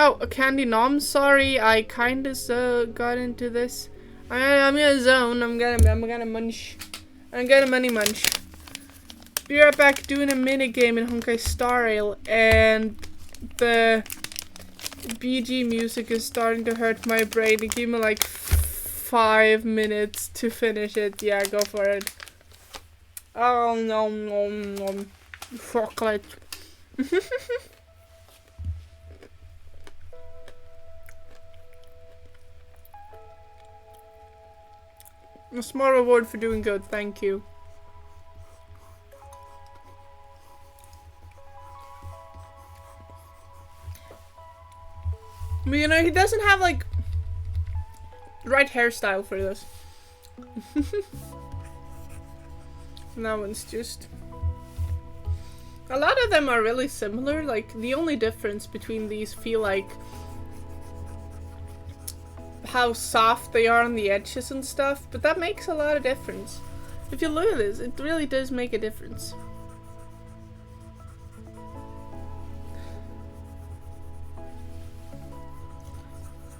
Oh, a candy nom. Sorry, I kinda got into this. I'm in a zone. I'm gonna munch. I'm gonna money munch. Be right back doing a mini game in Honkai Star Rail, and the BG music is starting to hurt my brain. Give me like 5 minutes to finish it. Yeah, go for it. Oh no, chocolate. A small reward for doing good, thank you. But you know, he doesn't have like the right hairstyle for this. That one's just... A lot of them are really similar. Like, the only difference between these feel like how soft they are on the edges and stuff, but that makes a lot of difference. If you look at this, it really does make a difference.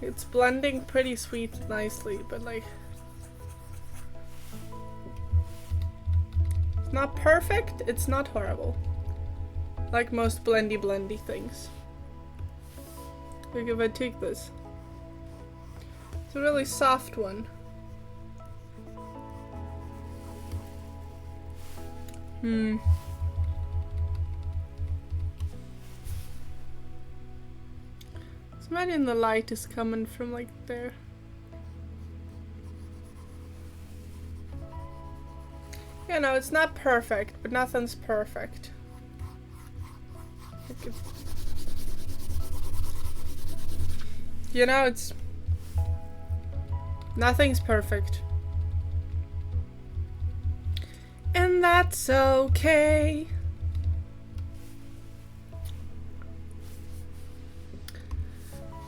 It's blending pretty sweet nicely, but like, it's not perfect, it's not horrible. Like most blendy things. Like if I take this, it's a really soft one. Just imagine the light is coming from like there. You know, it's not perfect, but nothing's perfect. You know, it's... Nothing's perfect. And that's okay.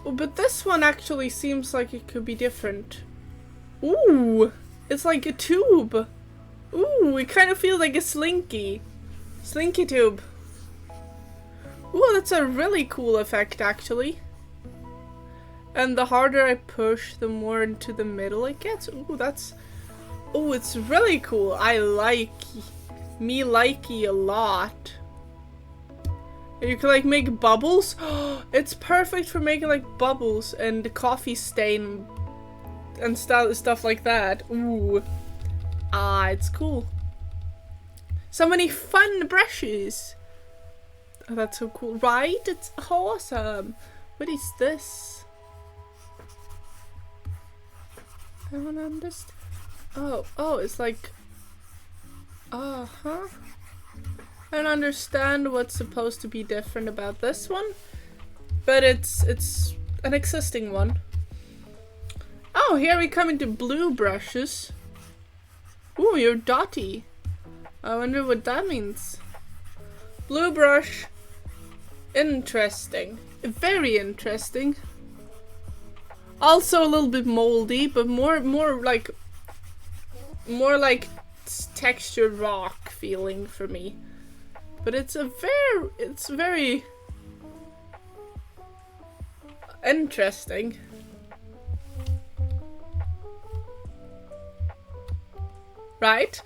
Oh, but this one actually seems like it could be different. Ooh! It's like a tube. Ooh, it kind of feels like a slinky. Slinky tube. Ooh, that's a really cool effect actually. And the harder I push, the more into the middle it gets. Ooh, that's... Ooh, it's really cool. I like... Me likey a lot. And you can like make bubbles. It's perfect for making like bubbles and coffee stain and stuff like that. Ooh. Ah, it's cool. So many fun brushes. Oh, that's so cool. Right? It's awesome. What is this? I don't understand. Oh, it's like... Uh-huh. I don't understand what's supposed to be different about this one. But it's an existing one. Oh, here we come into blue brushes. Ooh, you're dotty. I wonder what that means. Blue brush. Interesting. Very interesting. Also a little bit moldy, but more like textured rock feeling for me. But it's very Interesting. Right?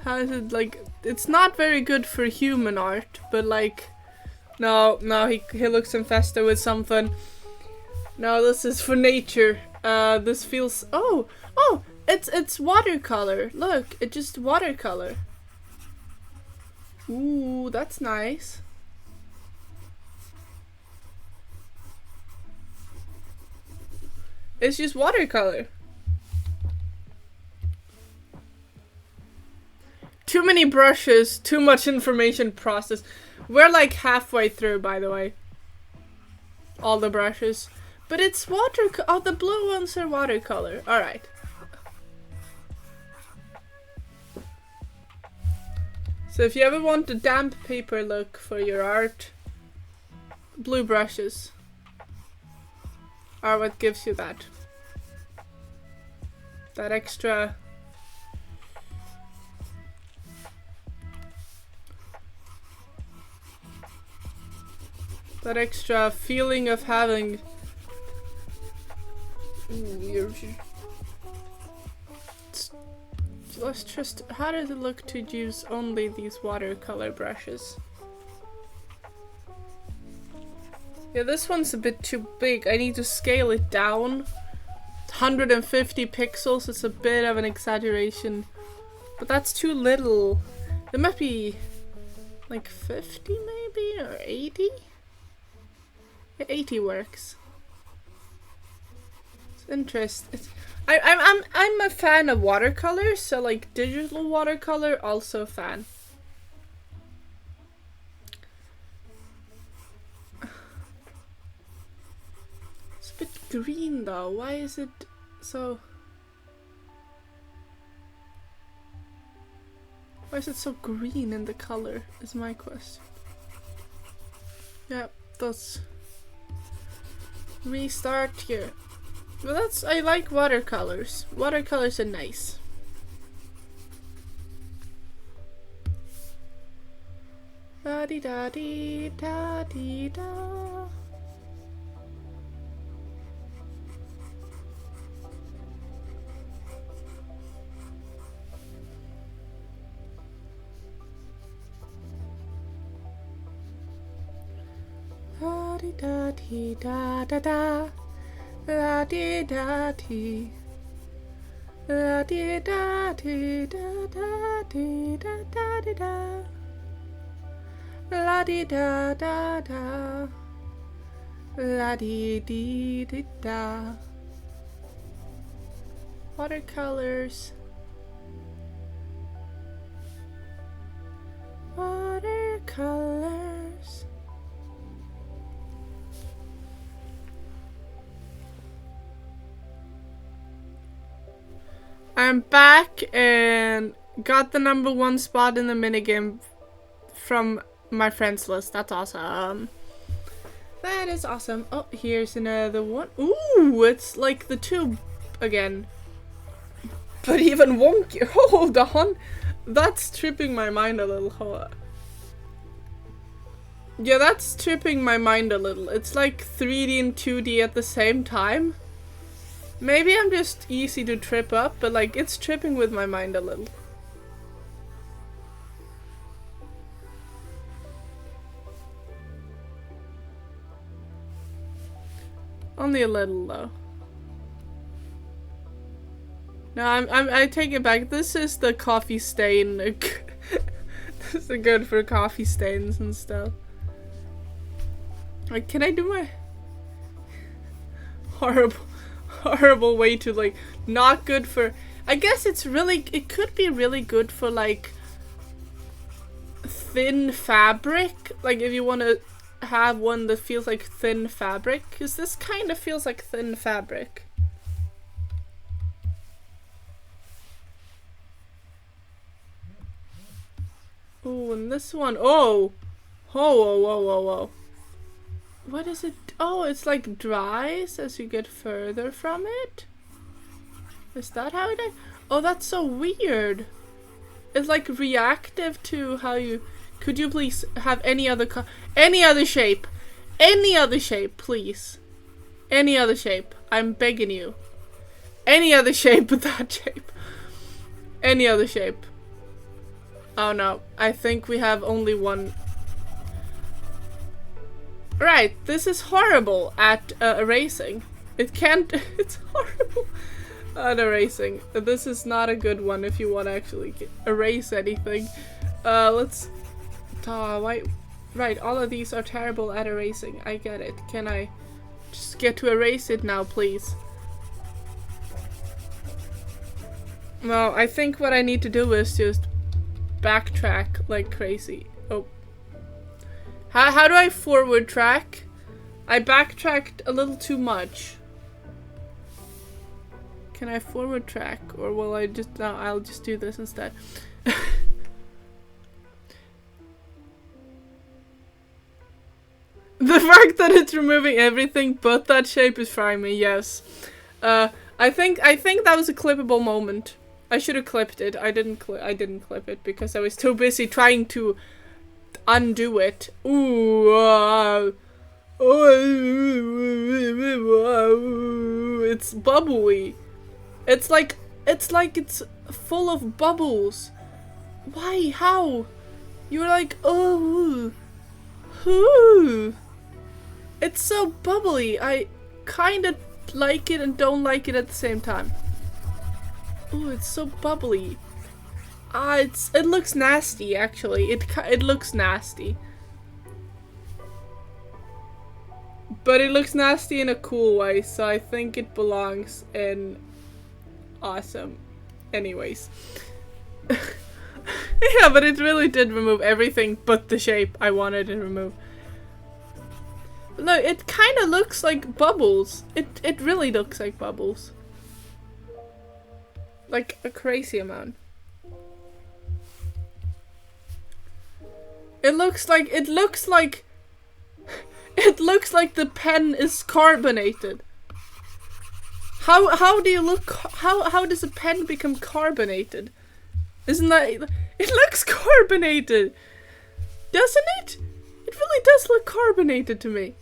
How is it like? It's not very good for human art, but like, no, he looks infested with something. No, this is for nature. This feels. Oh, it's watercolor. Look, it's just watercolor. Ooh, that's nice. It's just watercolor. Too many brushes, too much information processed. We're like halfway through, by the way. All the brushes. But it's watercolor. Oh, the blue ones are watercolor. Alright. So if you ever want a damp paper look for your art, blue brushes are what gives you that. That extra... that extra feeling of having... Let's just... How does it look to use only these watercolor brushes? Yeah, this one's a bit too big. I need to scale it down. 150 pixels, it's a bit of an exaggeration. But that's too little. It might be like 50 maybe, or 80? Yeah, 80 works. It's interesting. I'm a fan of watercolor, so like digital watercolor, also a fan. It's a bit green though. Why is it so? Why is it so green in the color? Is my question. Yeah, that's. Restart here. Well, that's, I like watercolors. Watercolors are nice. Da dee da dee da dee da. Da dee da dee da da da. La di da di, la di da di da da di da da di da, la di da da da, la di di di da. Watercolors, watercolors. I'm back and got the #1 spot in the minigame from my friends list. That's awesome. That is awesome. Oh, here's another one. Ooh, it's like the tube again. But even wonky. Hold on. That's tripping my mind a little. Hold on. Yeah, that's tripping my mind a little. It's like 3D and 2D at the same time. Maybe I'm just easy to trip up, but like it's tripping with my mind a little. Only a little though. No, I take it back. This is the coffee stain. This is good for coffee stains and stuff. Like, can I do my horrible way to like not good for? I guess it's really, it could be really good for like thin fabric. Like if you want to have one that feels like thin fabric, because this kind of feels like thin fabric. Oh, and this one, oh, whoa. What is it? Oh, it's like dries as you get further from it? Is that how it is? Oh, that's so weird. It's like reactive to how you... Could you please have any other shape? Any other shape, please. Any other shape. I'm begging you. Any other shape but that shape. Any other shape. Oh no, I think we have only one. Right, this is horrible at erasing. It can't. It's horrible at erasing. This is not a good one if you want to actually erase anything. Let's. Right, all of these are terrible at erasing. I get it. Can I just get to erase it now, please? No, I think what I need to do is just backtrack like crazy. Oh. How do I forward track? I backtracked a little too much. Can I forward track? Or will I just... No, I'll just do this instead. The fact that it's removing everything but that shape is frying me, yes. I think that was a clippable moment. I should have clipped it. I didn't clip it because I was too busy trying to undo it. Ooh, it's bubbly. It's like it's full of bubbles. Why? How? You're like, oh, ooh. It's so bubbly. I kind of like it and don't like it at the same time. Oh, it's so bubbly. It looks nasty actually. It looks nasty. But it looks nasty in a cool way, so I think it belongs in awesome. Anyways. Yeah, but it really did remove everything but the shape I wanted to remove. No, it kind of looks like bubbles. It really looks like bubbles. Like a crazy amount. It looks like the pen is carbonated. How do you look? How does a pen become carbonated? Isn't that? It looks carbonated, doesn't it? It really does look carbonated to me.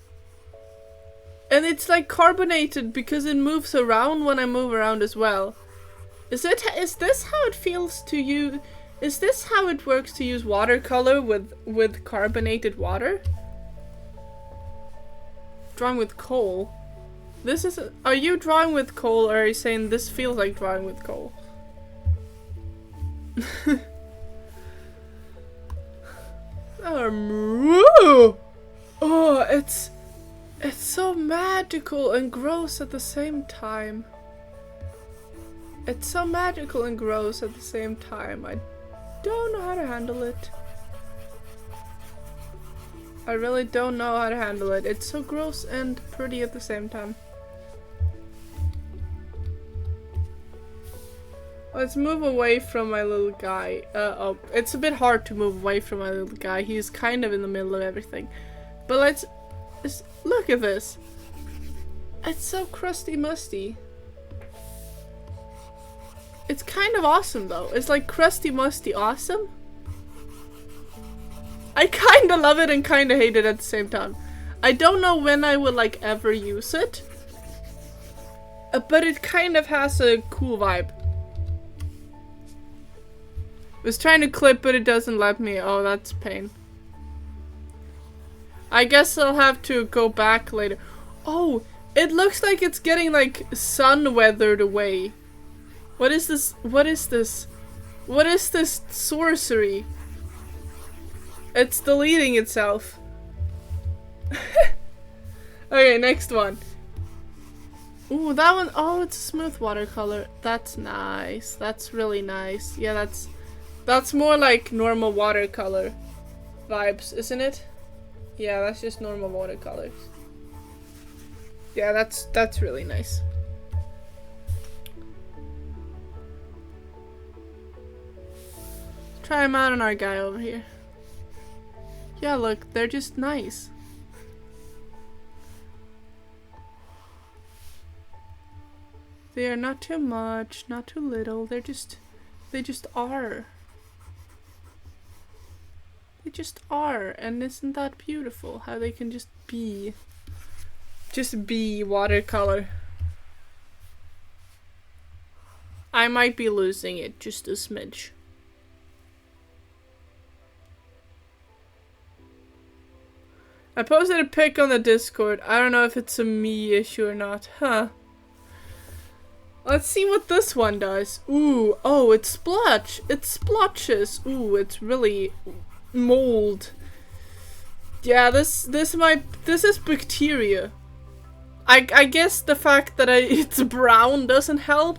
And it's like carbonated because it moves around when I move around as well. Is this how it feels to you? Is this how it works to use watercolor with carbonated water? Drawing with coal. This is. Are you drawing with coal, or are you saying this feels like drawing with coal? Oh, it's so magical and gross at the same time. It's so magical and gross at the same time. I don't know how to handle it. I really don't know how to handle it. It's so gross and pretty at the same time. Let's move away from my little guy. Oh, it's a bit hard to move away from my little guy. He's kind of in the middle of everything. But let's look at this. It's so crusty musty. It's kind of awesome though. It's like crusty musty awesome. I kind of love it and kind of hate it at the same time. I don't know when I will like ever use it. But it kind of has a cool vibe. I was trying to clip but it doesn't let me. Oh, that's pain. I guess I'll have to go back later. Oh, it looks like it's getting like sun weathered away. What is this? What is this? What is this sorcery? It's deleting itself. Okay, next one. Ooh, that one. Oh, it's a smooth watercolor. That's nice. That's really nice. Yeah, that's more like normal watercolor vibes, isn't it? Yeah, that's just normal watercolors. Yeah, that's really nice. Try them out on our guy over here. Yeah, look, they're just nice. They are not too much, not too little. They just are. They just are, and isn't that beautiful? How they can just be watercolor. I might be losing it just a smidge. I posted a pic on the Discord. I don't know if it's a me issue or not. Huh. Let's see what this one does. Ooh, oh, it's splotch. It splotches. Ooh, it's really mold. Yeah, this is bacteria. I guess the fact that it's brown doesn't help.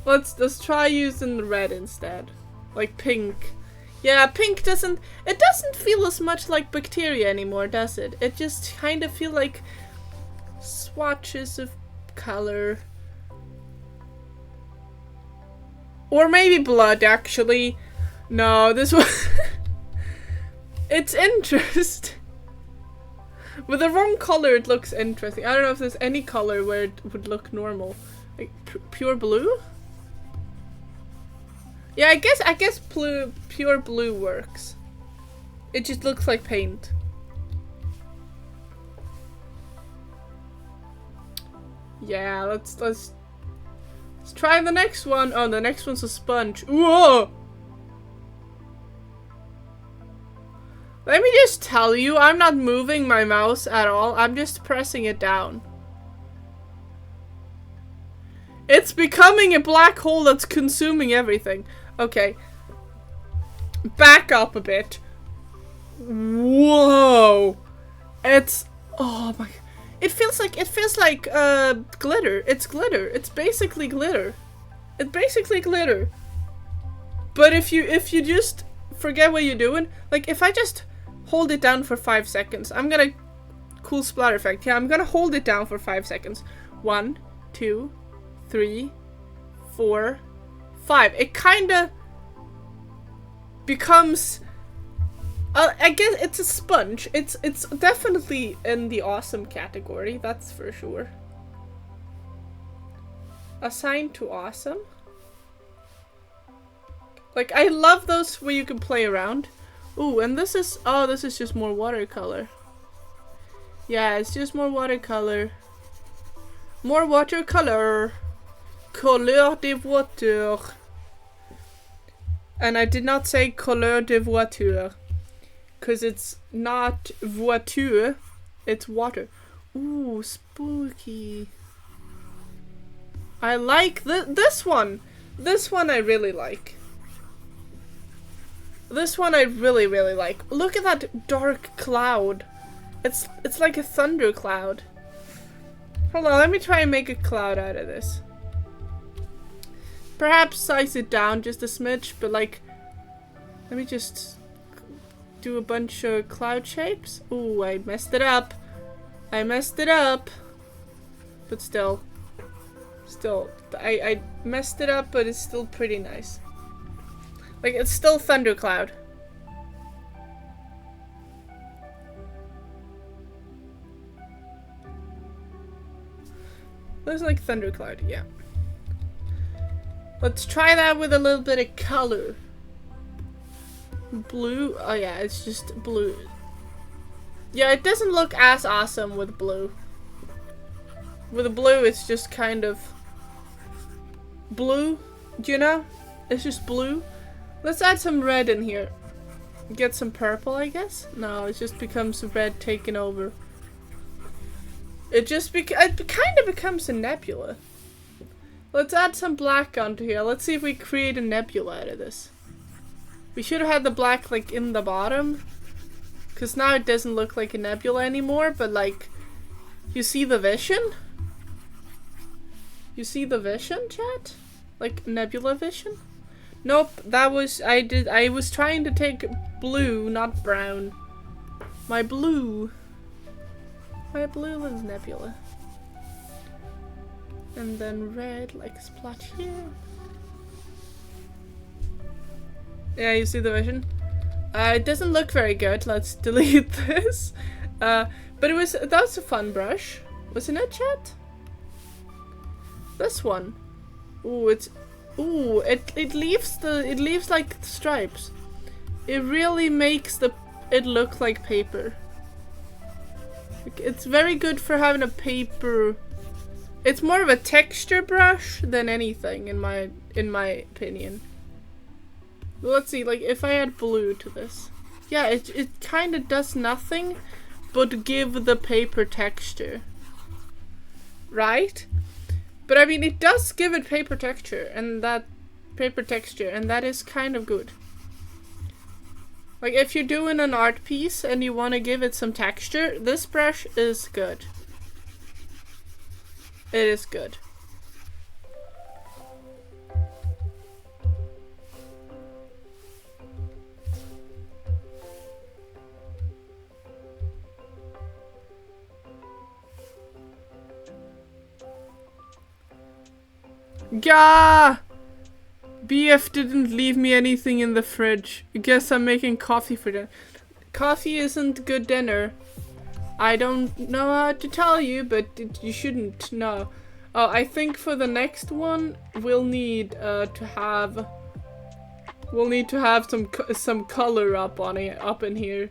Let's try using the red instead. Like pink. Yeah, pink doesn't feel as much like bacteria anymore, does it? It just kind of feel like swatches of color. Or maybe blood, actually. No, this one... It's interesting. With the wrong color, it looks interesting. I don't know if there's any color where it would look normal. Like, pure blue? Yeah, I guess pure blue works. It just looks like paint. Yeah, let's try the next one. Oh, the next one's a sponge. Whoa! Let me just tell you, I'm not moving my mouse at all. I'm just pressing it down. It's becoming a black hole that's consuming everything. Okay. Back up a bit. Whoa! It's... oh my... It feels like glitter. It's glitter. It's basically glitter. It's basically glitter. But if you just forget what you're doing, like if I just hold it down for 5 seconds, I'm gonna cool splatter effect. Yeah, I'm gonna hold it down for 5 seconds. 1, 2, 3, 4, 5. It kinda becomes I guess it's a sponge. It's definitely in the awesome category, that's for sure. Assigned to awesome. Like, I love those where you can play around. Ooh, and this is, oh, this is just more watercolor. Yeah, it's just more watercolor. More watercolor. Couleur de voiture. And I did not say couleur de voiture. Because it's not voiture, it's water. Ooh, spooky. I like this one. This one I really like. This one I really, really like. Look at that dark cloud. It's like a thunder cloud. Hold on, let me try and make a cloud out of this. Perhaps size it down just a smidge, but like, let me just do a bunch of cloud shapes. Ooh, I messed it up. I messed it up. But still, I messed it up, but it's still pretty nice. Like, it's still thundercloud. Looks like thundercloud, yeah. Let's try that with a little bit of color. Blue? Oh yeah, it's just blue. Yeah, it doesn't look as awesome with blue. With the blue, it's just kind of blue, do you know? It's just blue. Let's add some red in here. Get some purple, I guess? No, it just becomes red taking over. It just it kind of becomes a nebula. Let's add some black onto here. Let's see if we create a nebula out of this. We should have had the black like in the bottom, because now it doesn't look like a nebula anymore, but like, you see the vision? You see the vision, chat? Like nebula vision? Nope, that was, I was trying to take blue, not brown. My blue is nebula. And then red, like a splotch here. Yeah, you see the vision? It doesn't look very good. Let's delete this. But that was a fun brush. Wasn't it, chat? This one. Ooh, Ooh, it leaves like stripes. It really makes it look like paper. It's very good for having a paper. It's more of a texture brush than anything in my opinion. Let's see, like if I add blue to this. Yeah, it kind of does nothing but give the paper texture. Right? But I mean, it does give it paper texture, and that is kind of good. Like if you're doing an art piece and you want to give it some texture, this brush is good. It is good. Gah! BF didn't leave me anything in the fridge. I guess I'm making coffee for dinner. Coffee isn't good dinner. I don't know how to tell you, but you shouldn't know. Oh, I think for the next one, we'll need to have some color up in here.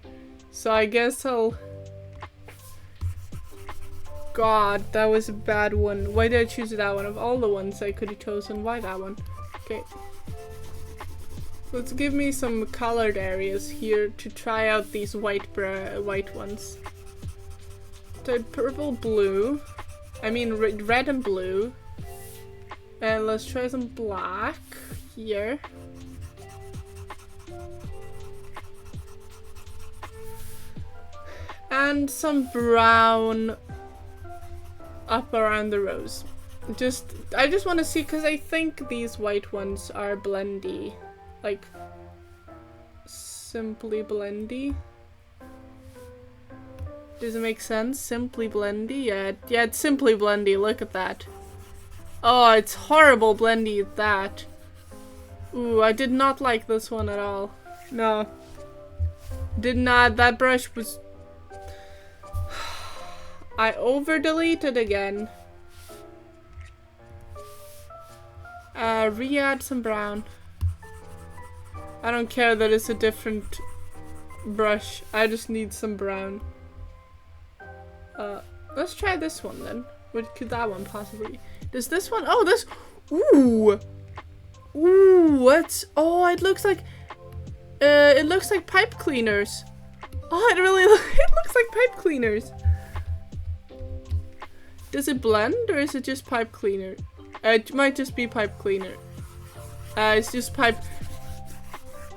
So I guess I'll. God, that was a bad one. Why did I choose that one? Of all the ones I could have chosen, why that one? Okay. Let's give me some colored areas here to try out these white ones. So purple, blue. I mean red and blue. And let's try some black here. And some brown up around the rose. I just want to see, because I think these white ones are blendy. Like, simply blendy. Does it make sense? Simply blendy? Yeah, it's simply blendy. Look at that. Oh, it's horrible blendy at that. Ooh, I did not like this one at all. No. Did not. That brush was... I over-deleted again. Re-add some brown. I don't care that it's a different brush. I just need some brown. Let's try this one then. What could that one possibly? Does this one? Oh, this. Ooh. Ooh. What's? Oh, it looks like. It looks like pipe cleaners. Oh, it really. It looks like pipe cleaners. Does it blend or is it just pipe cleaner? It might just be pipe cleaner. It's just pipe.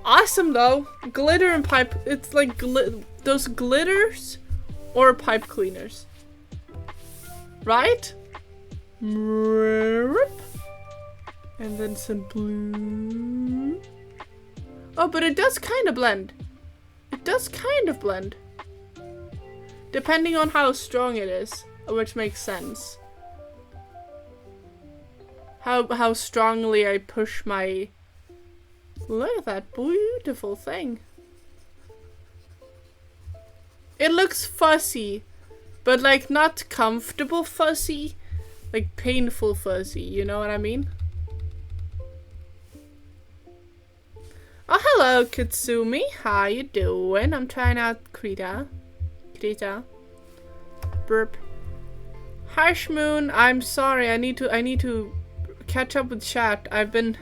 Awesome though. Glitter and pipe. It's like those glitters or pipe cleaners. Right? And then some blue. Oh, but it does kind of blend. It does kind of blend. Depending on how strong it is. Which makes sense. How strongly I push my... Look at that beautiful thing. It looks fuzzy, but like not comfortable fuzzy, like painful fuzzy, you know what I mean? Oh, hello Katsumi, how you doing? I'm trying out Krita. Burp. Harsh Moon, I'm sorry, I need to catch up with chat. I've been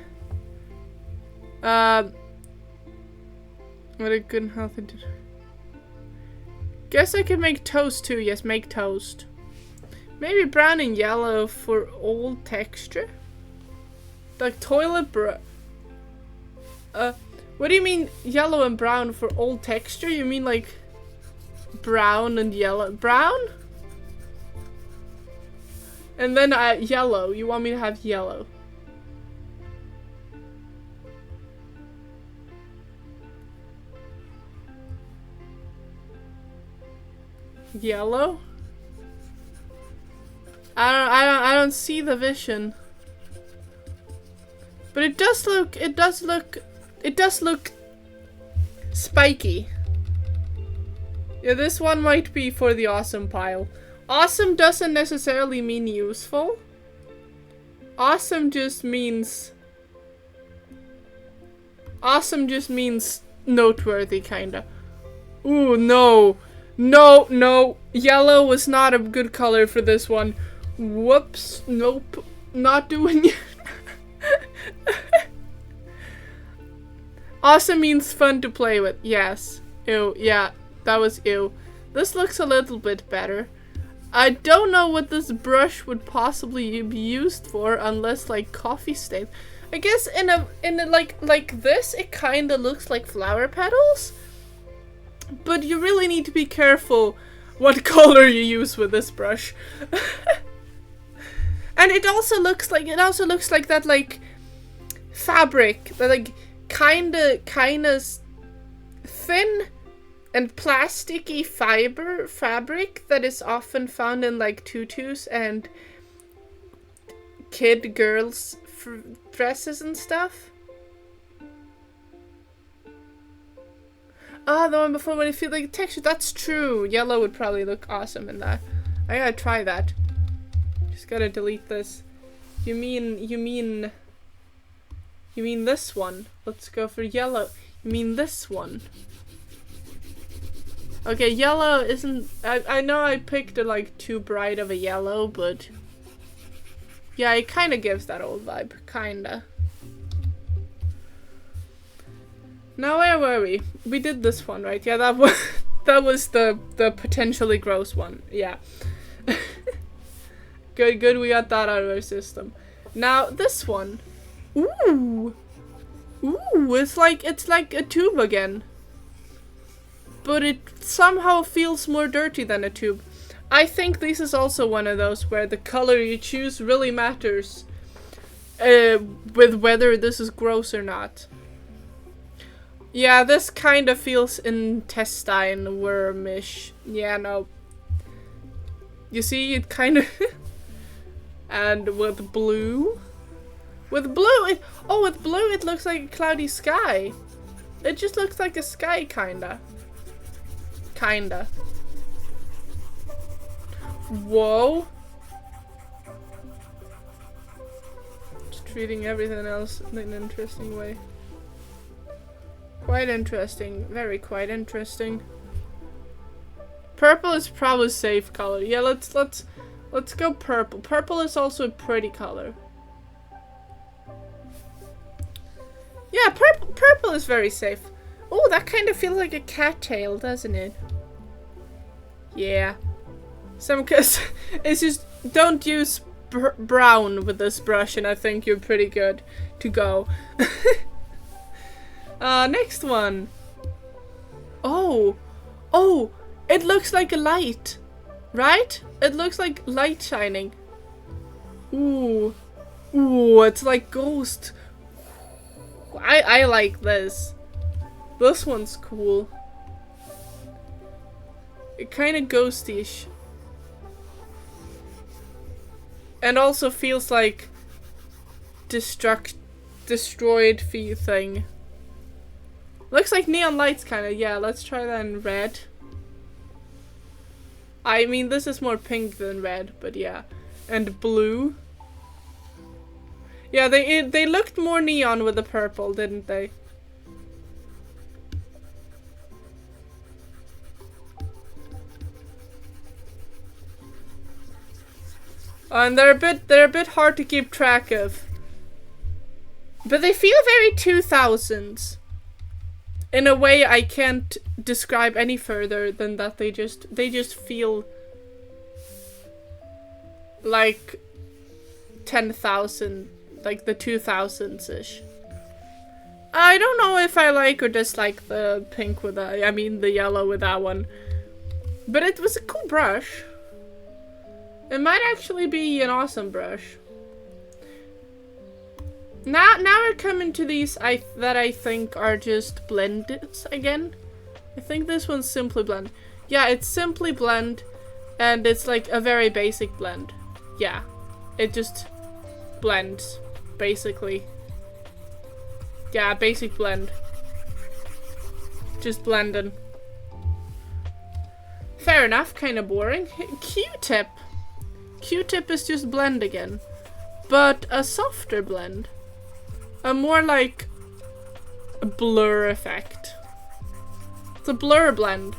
what a good and healthy. Guess I could make toast too. Yes, make toast. Maybe brown and yellow for old texture. Like toilet what do you mean yellow and brown for old texture? You mean like brown and yellow? Brown? And then yellow. You want me to have yellow. Yellow? I don't see the vision. But it does look spiky. Yeah, this one might be for the awesome pile. Awesome doesn't necessarily mean useful. Awesome just means Awesome just means noteworthy, kinda. Ooh, no. No, no. Yellow was not a good color for this one. Whoops. Nope. Not doing it. Awesome means fun to play with. Yes. Ew. Yeah, that was ew. This looks a little bit better. I don't know what this brush would possibly be used for unless like coffee stain. I guess in a like this it kind of looks like flower petals. But you really need to be careful what color you use with this brush. And it also looks like that like fabric, that like kind of thin and plasticky fabric that is often found in like tutus and girls dresses and stuff. Ah, the one before when it feels like texture. That's true. Yellow would probably look awesome in that. I gotta try that. Just gotta delete this. You mean this one? Let's go for yellow. You mean this one? Okay, yellow isn't. I know I picked a like too bright of a yellow, but yeah, it kind of gives that old vibe, kinda. Now where were we? We did this one, right? Yeah, that was the potentially gross one. Yeah. Good. We got that out of our system. Now this one. Ooh, it's like a tube again. But it somehow feels more dirty than a tube. I think this is also one of those where the color you choose really matters with whether this is gross or not. Yeah, this kind of feels intestine wormish. Yeah, no. You see, it kind of... And with blue? With blue, it looks like a cloudy sky. It just looks like a sky, kinda. Whoa. Just treating everything else in an interesting way. Quite interesting. Very quite interesting. Purple is probably a safe color. Yeah, let's go purple. Purple is also a pretty color. Yeah, purple is very safe. Oh, that kind of feels like a cattail, doesn't it? Yeah. It's just don't use brown with this brush, and I think you're pretty good to go. Next one. Oh, it looks like a light, right? It looks like light shining. Ooh, it's like ghost. I like this. This one's cool. It kind of ghostish. And also feels like destroyed thing. Looks like neon lights kind of. Yeah, let's try that in red. I mean, this is more pink than red, but yeah. And blue. Yeah, they looked more neon with the purple, didn't they? And they're a bit hard to keep track of. But they feel very 2000s. In a way I can't describe any further than that they just feel like 10,000, like the 2000s-ish. I don't know if I like or dislike the pink with that, I mean the yellow with that one. But it was a cool brush. It might actually be an awesome brush. Now we're coming to these that I think are just blended again. I think this one's Simply Blend. Yeah, it's Simply Blend, and it's like a very basic blend. Yeah, it just blends, basically. Yeah, basic blend. Just blending. Fair enough, kind of boring. Q-tip. Q-tip is just blend again, but a softer blend. A more like a blur effect. It's a blur blend.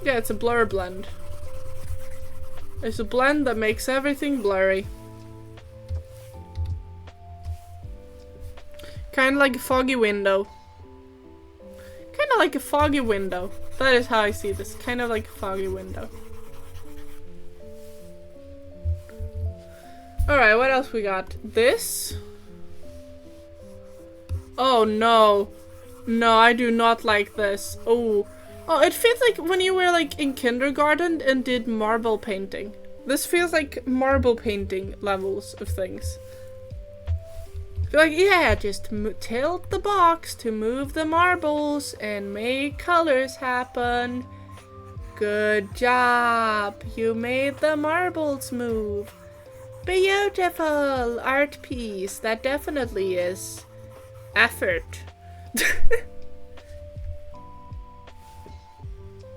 Yeah, it's a blur blend. It's a blend that makes everything blurry. Kind of like a foggy window. Kind of like a foggy window. That is how I see this. Kind of like a foggy window. Alright, what else we got? This? Oh no. No, I do not like this. Oh. Oh, it feels like when you were like in kindergarten and did marble painting. This feels like marble painting levels of things. Feel like, yeah, just tilt the box to move the marbles and make colors happen. Good job. You made the marbles move. Beautiful art piece. That definitely is effort.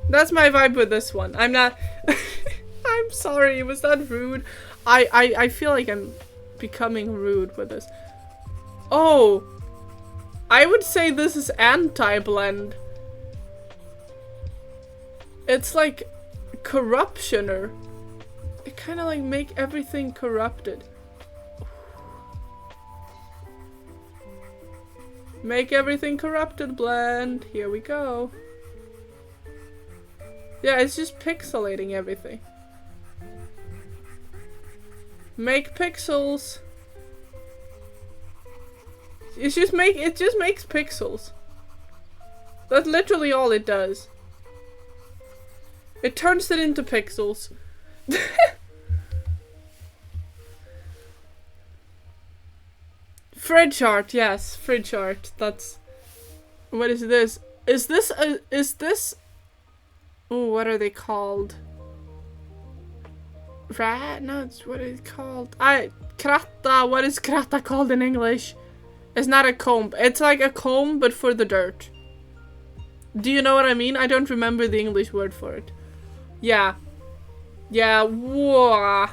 That's my vibe with this one. I'm not... I'm sorry, was that rude? I feel like I'm becoming rude with this. Oh! I would say this is anti-blend. It's like corruptioner. It kind of like make everything corrupted. Make everything corrupted blend. Here we go. Yeah, it's just pixelating everything. Make pixels. It just makes pixels. That's literally all it does. It turns it into pixels. Fridge art, yes, fridge art. That's... What is this? Is this... Oh, what are they called? Rat? No, it's what is it called? Krita. What is Krita called in English? It's not a comb. It's like a comb, but for the dirt. Do you know what I mean? I don't remember the English word for it. Yeah. Yeah, whoa.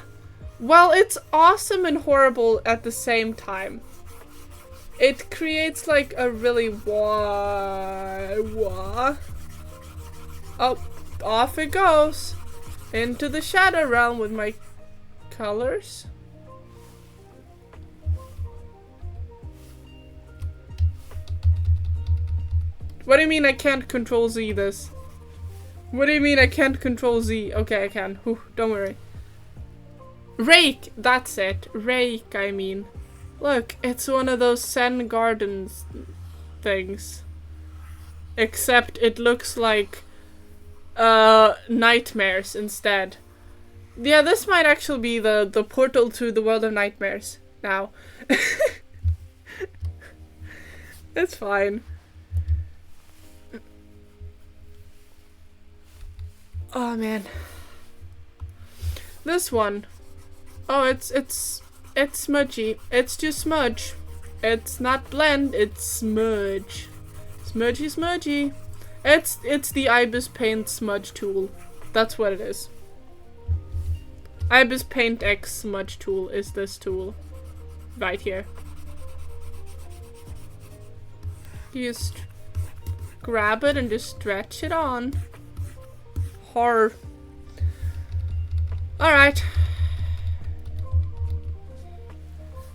Well, it's awesome and horrible at the same time. It creates like a really wah. Oh, off it goes. Into the shadow realm with my colors. What do you mean I can't control Z this? What do you mean I can't control Z? Okay, I can. Whew, don't worry. Rake! That's it. Rake, I mean. Look, it's one of those Zen Gardens things. Except it looks like nightmares instead. Yeah, this might actually be the portal to the world of nightmares now. It's fine. Oh man. This one. Oh, it's smudgy. It's just smudge. It's not blend, it's smudge. Smudgy smudgy. It's the Ibis Paint smudge tool. That's what it is. Ibis Paint X smudge tool is this tool. Right here. You just grab it and just stretch it on. Horror. Alright.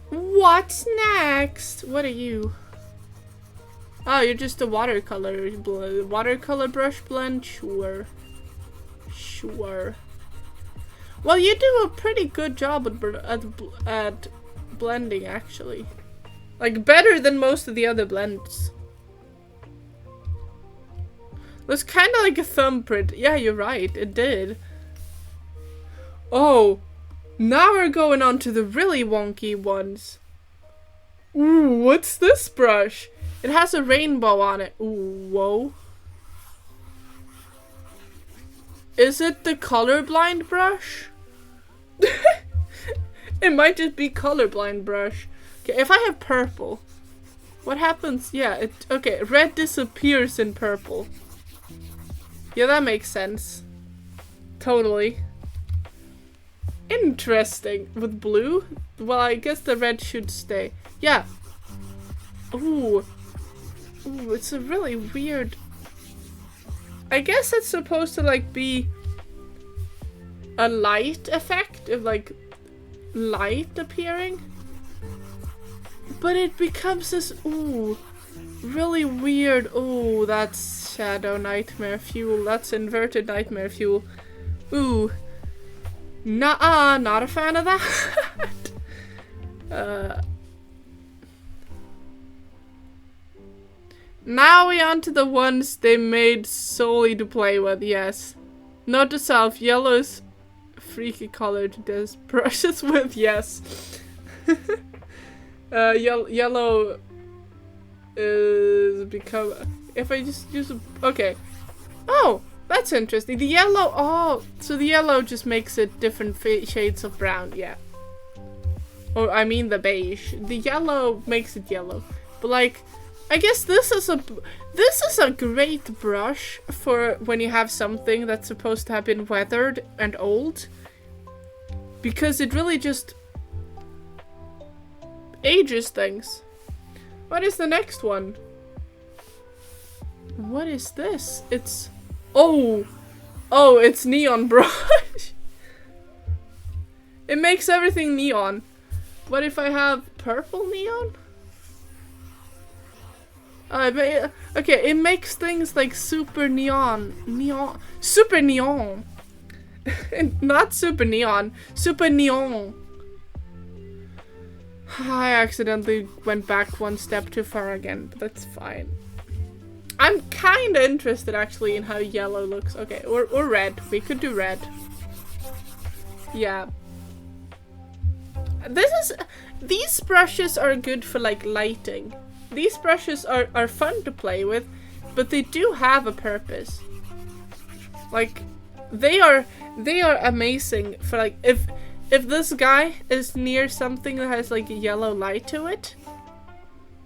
What's next? What are you? Oh, you're just a watercolor brush blend? Sure. Sure. Well, you do a pretty good job at blending, actually. Like, better than most of the other blends. Looks kind of like a thumbprint. Yeah, you're right. It did. Oh. Now we're going on to the really wonky ones. Ooh, what's this brush? It has a rainbow on it. Ooh, whoa. Is it the colorblind brush? It might just be colorblind brush. Okay, if I have purple, what happens? Yeah, okay, red disappears in purple. Yeah, that makes sense. Totally. Interesting. With blue? Well, I guess the red should stay. Yeah. Ooh. Ooh, it's a really weird... I guess it's supposed to like be a light effect of like light appearing. But it becomes this, ooh, really weird, ooh, that's shadow nightmare fuel, that's inverted nightmare fuel. Ooh. Nuh-uh, not a fan of that. Now we on to the ones they made solely to play with, yes. Note to self, yellow is freaky color to this brushes with, yes. Yellow is become, if I just use a, okay. Oh, that's interesting. The yellow, oh, so the yellow just makes it different shades of brown, yeah. Or I mean the beige. The yellow makes it yellow. But like, I guess this is a great brush for when you have something that's supposed to have been weathered and old. Because it really just ages things. What is the next one? What is this? It's... Oh! Oh, it's neon brush! It makes everything neon. What if I have purple neon? Okay, it makes things like super neon. Super neon! Not super neon. Super neon. I accidentally went back one step too far again, but that's fine. I'm kinda interested actually in how yellow looks. Okay, or red. We could do red. Yeah. These brushes are good for like lighting. These brushes are fun to play with, but they do have a purpose. Like, they are amazing for like, if this guy is near something that has like a yellow light to it,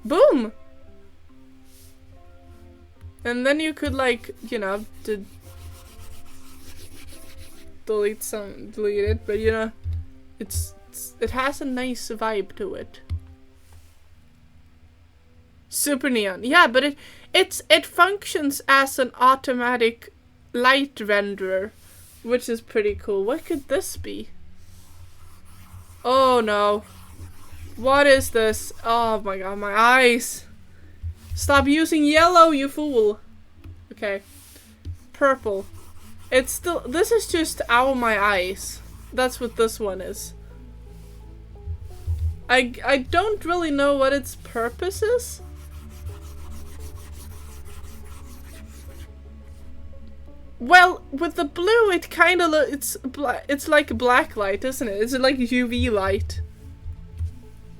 boom! And then you could like, you know, delete it, but you know, it has a nice vibe to it. Super neon, yeah, but it functions as an automatic light renderer, which is pretty cool. What could this be? Oh no. What is this? Oh my god, my eyes. Stop using yellow, you fool. Okay. Purple. It's still, this is just ow my eyes. That's what this one is. I don't really know what its purpose is. Well, with the blue, it kind of it's like a black light, isn't it? It's like UV light.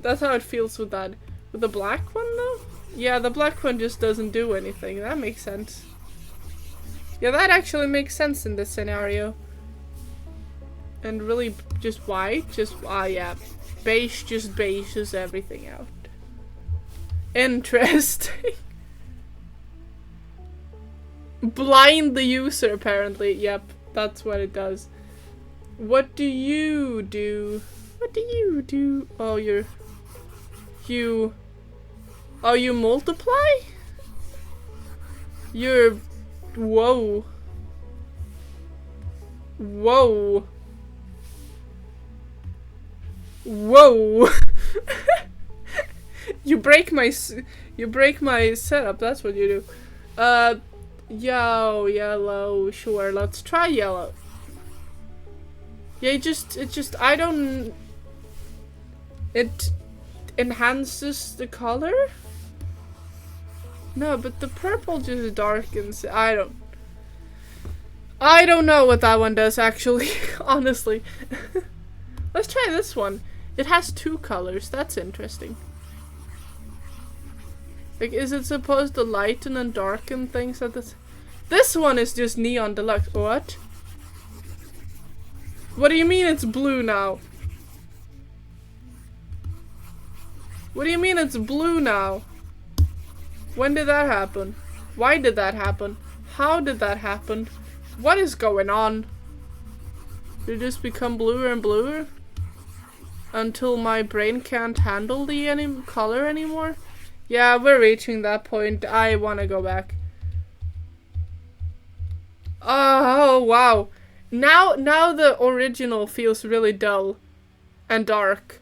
That's how it feels with that. With the black one, though? Yeah, the black one just doesn't do anything. That makes sense. Yeah, that actually makes sense in this scenario. And really, just white, yeah. Beige just beiges everything out. Interesting. Blind the user, apparently. Yep, that's what it does. What do you do? What do you do? Oh, oh, you multiply? You're... Whoa. Whoa. Whoa. You break my setup, that's what you do. Yo, yellow, sure, let's try yellow. Yeah, it enhances the color? No, but the purple just darkens. I don't know what that one does, actually, honestly. Let's try this one. It has two colors, that's interesting. Like, is it supposed to lighten and darken things at this? This one is just neon deluxe. What? What do you mean it's blue now? What do you mean it's blue now? When did that happen? Why did that happen? How did that happen? What is going on? Did it just become bluer and bluer? Until my brain can't handle the color anymore? Yeah, we're reaching that point. I want to go back. Oh, wow. Now the original feels really dull and dark.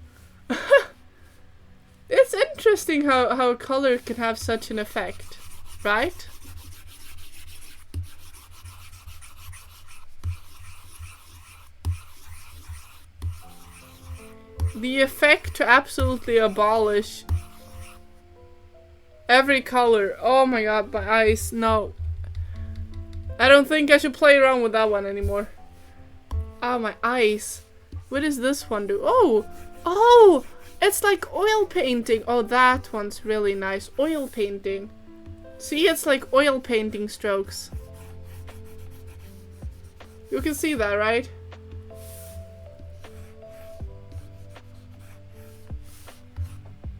It's interesting how color can have such an effect, right? The effect to absolutely abolish every color. Oh my god, my eyes. No. I don't think I should play around with that one anymore. Oh, my eyes. What does this one do? Oh! Oh! It's like oil painting. Oh, that one's really nice. Oil painting. See, it's like oil painting strokes. You can see that, right?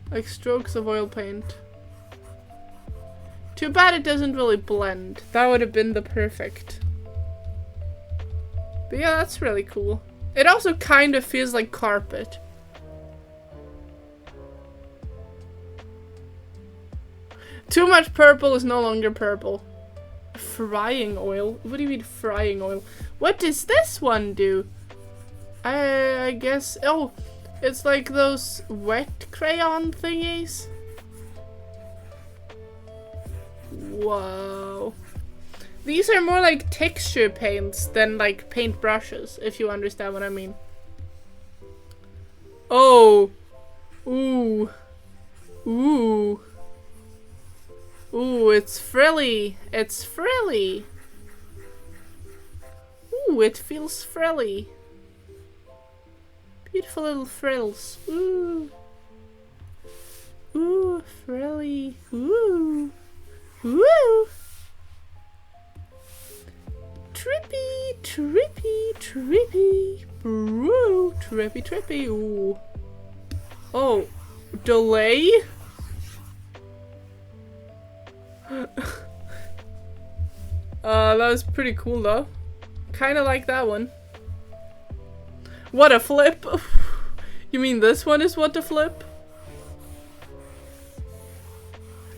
Like strokes of oil paint. Too bad it doesn't really blend. That would have been the perfect. But yeah, that's really cool. It also kind of feels like carpet. Too much purple is no longer purple. Frying oil? What do you mean frying oil? What does this one do? I guess... Oh, it's like those wet crayon thingies. Whoa. These are more like texture paints than like paint brushes, if you understand what I mean. Oh. Ooh. Ooh. Ooh, it's frilly. It's frilly. Ooh, it feels frilly. Beautiful little frills. Ooh. Ooh, frilly. Ooh. Ooh. Trippy, trippy, trippy. Ooh, trippy, trippy. Ooh. Oh, delay? That was pretty cool though. Kinda like that one. What a flip! You mean this one is what a flip?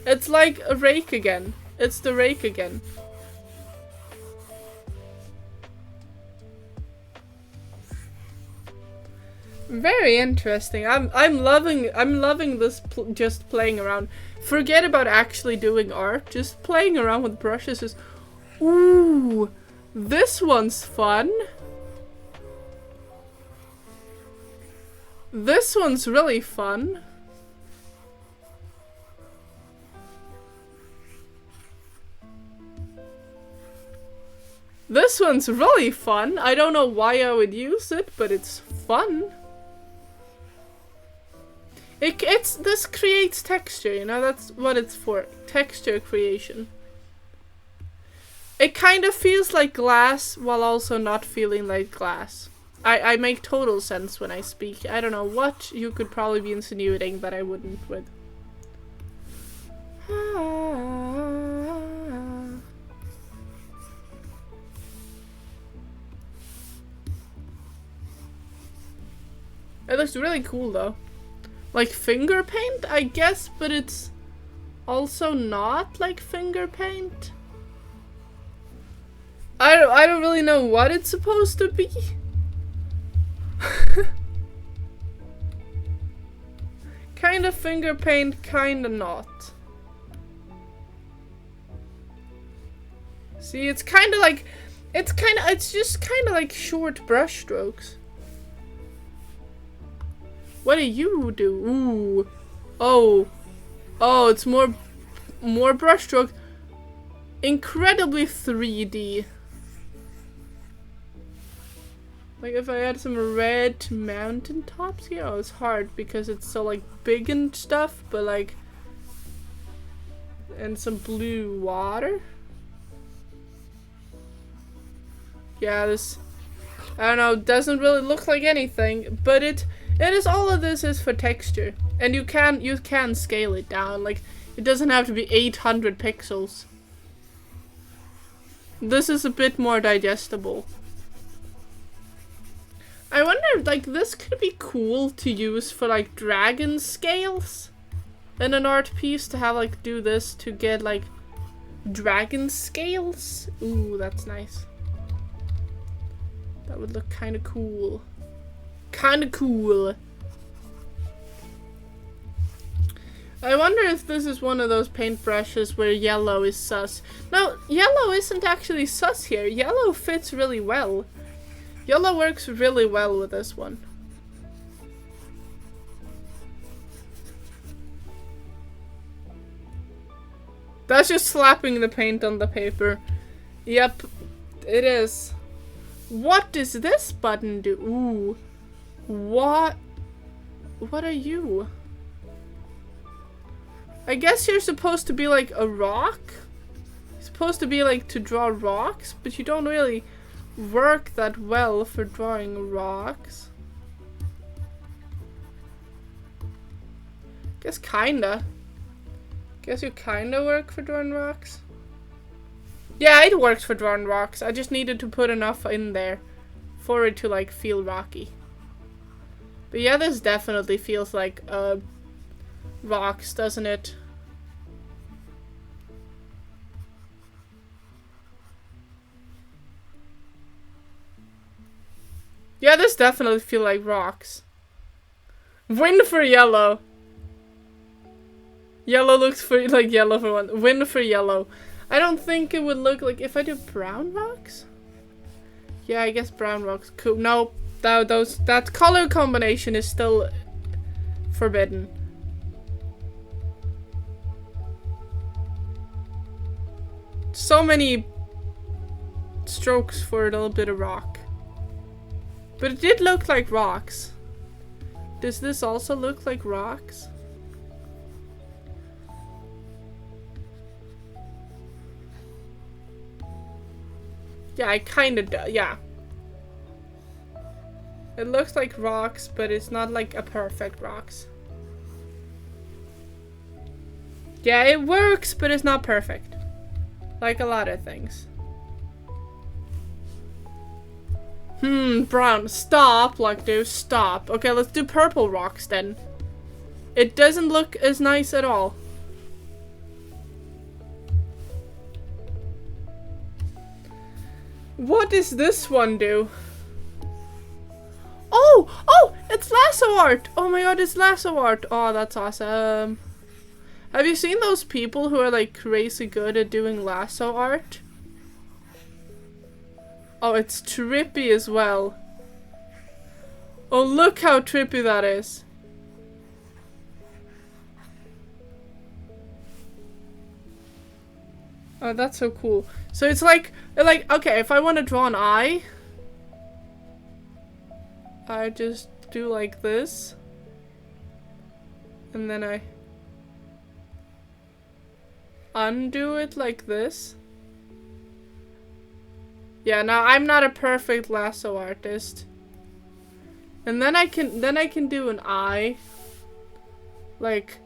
It's like a rake again. It's the rake again. Very interesting. I'm loving this just playing around. Forget about actually doing art. Just playing around with brushes is... Ooh, this one's fun. This one's really fun. This one's really fun. I don't know why I would use it, but it's fun. This creates texture, you know, that's what it's for. Texture creation. It kind of feels like glass while also not feeling like glass. I make total sense when I speak. I don't know what you could probably be insinuating that I wouldn't with. It looks really cool though. Like finger paint, I guess, but it's also not like finger paint. I don't really know what it's supposed to be. Kind of finger paint, kind of not. See, it's kind of like, it's just kind of like short brush strokes. What do you do? Ooh. Oh. Oh, it's more brush stroke. Incredibly 3D. Like if I had some red mountain tops here, oh, it's hard because it's so like big and stuff, but like, and some blue water. Yeah, this, I don't know, doesn't really look like anything, but it is, all of this is for texture, and you can scale it down. Like it doesn't have to be 800 pixels. This is a bit more digestible. I wonder, like, this could be cool to use for like dragon scales. in an art piece to have like do this to get like dragon scales. Ooh, that's nice. That would look kind of cool. Kind of cool. I wonder if this is one of those paintbrushes where yellow is sus. No, yellow isn't actually sus here. Yellow fits really well. Yellow works really well with this one. That's just slapping the paint on the paper. Yep, it is. What does this button do? Ooh. What are you? I guess you're supposed to be like a rock. You're supposed to be like to draw rocks, but you don't really work that well for drawing rocks. Guess kinda. Guess you kinda work for drawing rocks. Yeah, it works for drawing rocks. I just needed to put enough in there for it to like feel rocky. But yeah, this definitely feels like rocks, doesn't it? Yeah, this definitely feels like rocks. Win for yellow. Yellow looks for like yellow for one. Win for yellow. I don't think it would look like if I do brown rocks. Yeah, I guess brown rocks. Cool. No, that color combination is still forbidden. So many strokes for a little bit of rock. But it did look like rocks. Does this also look like rocks? Yeah, I kinda do. Yeah. It looks like rocks, but it's not like a perfect rocks. Yeah, it works, but it's not perfect. Like a lot of things. Brown. Stop, like dude, stop. Okay, let's do purple rocks then. It doesn't look as nice at all. What does this one do? Oh, it's lasso art. Oh my god, it's lasso art. Oh, that's awesome. Have you seen those people who are like crazy good at doing lasso art? Oh, it's trippy as well. Oh, look how trippy that is. Oh, that's so cool. So it's like, okay, if I want to draw an eye, I just do like this. And then I undo it like this. Yeah, now I'm not a perfect lasso artist. And then I can do an eye. Like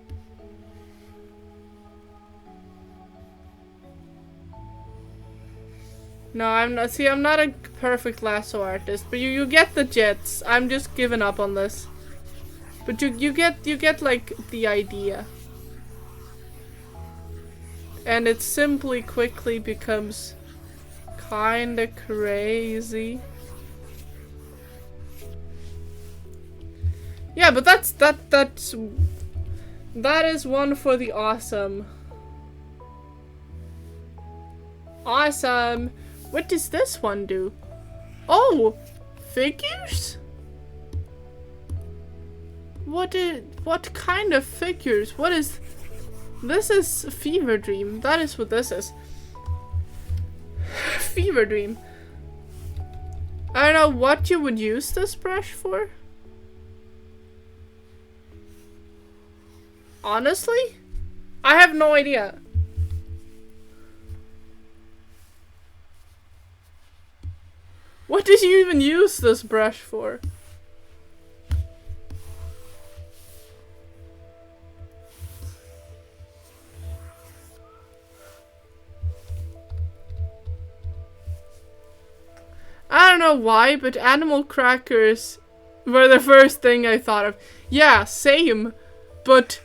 no, I'm not. See, I'm not a perfect lasso artist, but you get the jets. I'm just giving up on this. But you get like the idea. And it simply quickly becomes kinda crazy. Yeah, but that is one for the awesome. Awesome. What does this one do? Oh, figures? What kind of figures? What is this? Is Fever Dream. That is what this is. Fever Dream. I don't know what you would use this brush for. Honestly, I have no idea. What did you even use this brush for? I don't know why, but animal crackers were the first thing I thought of. Yeah, same. But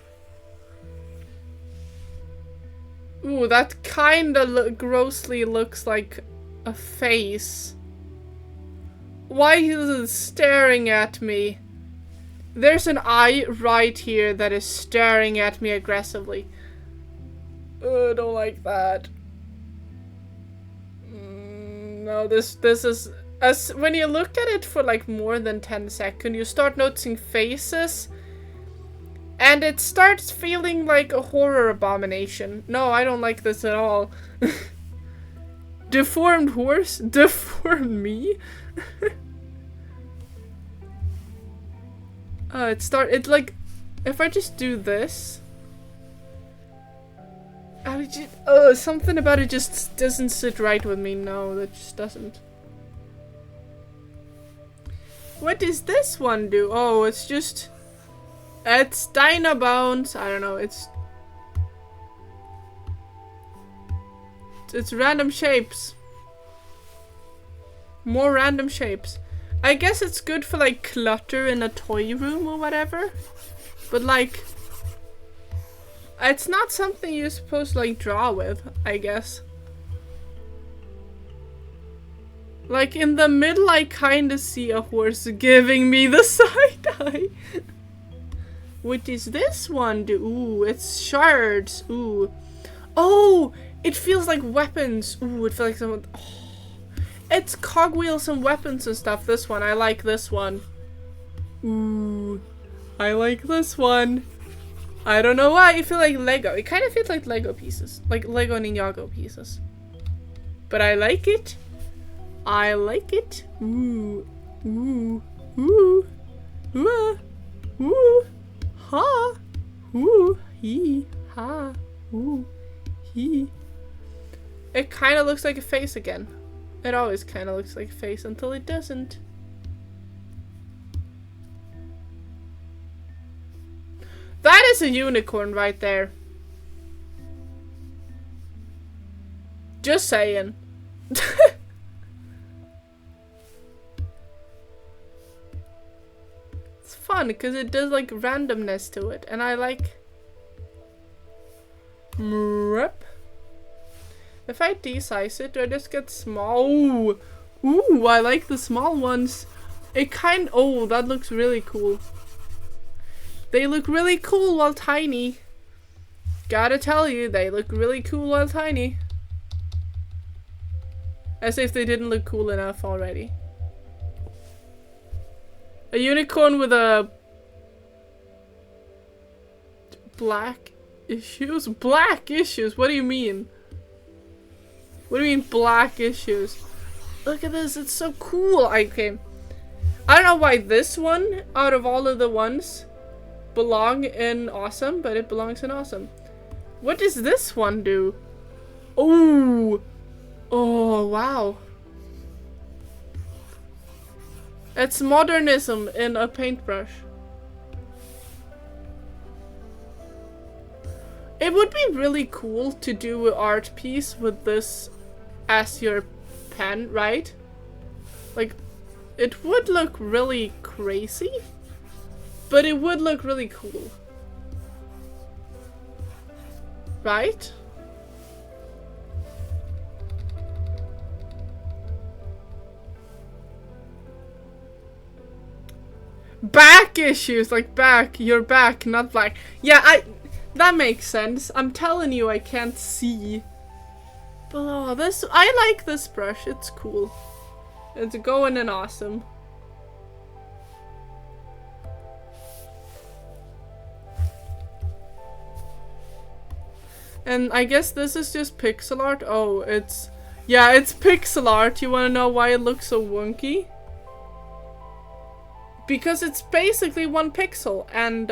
Ooh, that kinda grossly looks like a face. Why is it staring at me? There's an eye right here that is staring at me aggressively. I don't like that. No, this is... when you look at it for like more than 10 seconds, you start noticing faces. And it starts feeling like a horror abomination. No, I don't like this at all. Deformed horse? Deformed me? It's like, if I just do this, something about it just doesn't sit right with me. No, that just doesn't. What does this one do? Oh, it's Dino Bones. I don't know, it's random shapes. More random shapes. I guess it's good for like clutter in a toy room or whatever. But like, it's not something you're supposed to like draw with, I guess. Like in the middle I kinda see a horse giving me the side eye. What does this one do? Ooh, it's shards. Ooh. Oh, it feels like weapons. Ooh, it feels like someone... Oh. It's cogwheels and weapons and stuff, this one. I like this one. Ooh. I like this one. I don't know why, I feel like Lego. It kind of feels like Lego pieces. Like Lego Ninjago pieces. But I like it. I like it. Ooh. Ooh. Ooh. Ooh. Ooh. Ha. Ooh. He. Ha. Ooh. He. It kind of looks like a face again. It always kind of looks like a face until it doesn't. That is a unicorn right there. Just saying. It's fun because it does like randomness to it, and I like. If I desize it, do I just get small? Ooh, ooh, I like the small ones. Oh, that looks really cool. They look really cool while tiny. Gotta tell you, they look really cool while tiny. As if they didn't look cool enough already. A unicorn with a... black issues? Black issues? What do you mean? What do you mean black issues? Look at this, it's so cool. Okay. I don't know why this one, out of all of the ones, belong in awesome, but it belongs in awesome. What does this one do? Oh! Oh, wow. It's modernism in a paintbrush. It would be really cool to do an art piece with this as your pen, right? Like, it would look really crazy, but it would look really cool. Right? Back issues, like back, your back, not black. Yeah, that makes sense. I'm telling you, I can't see. But oh, I like this brush. It's cool. It's going in awesome. And I guess this is just pixel art. Oh, yeah, it's pixel art. You wanna know why it looks so wonky? Because it's basically 1 pixel and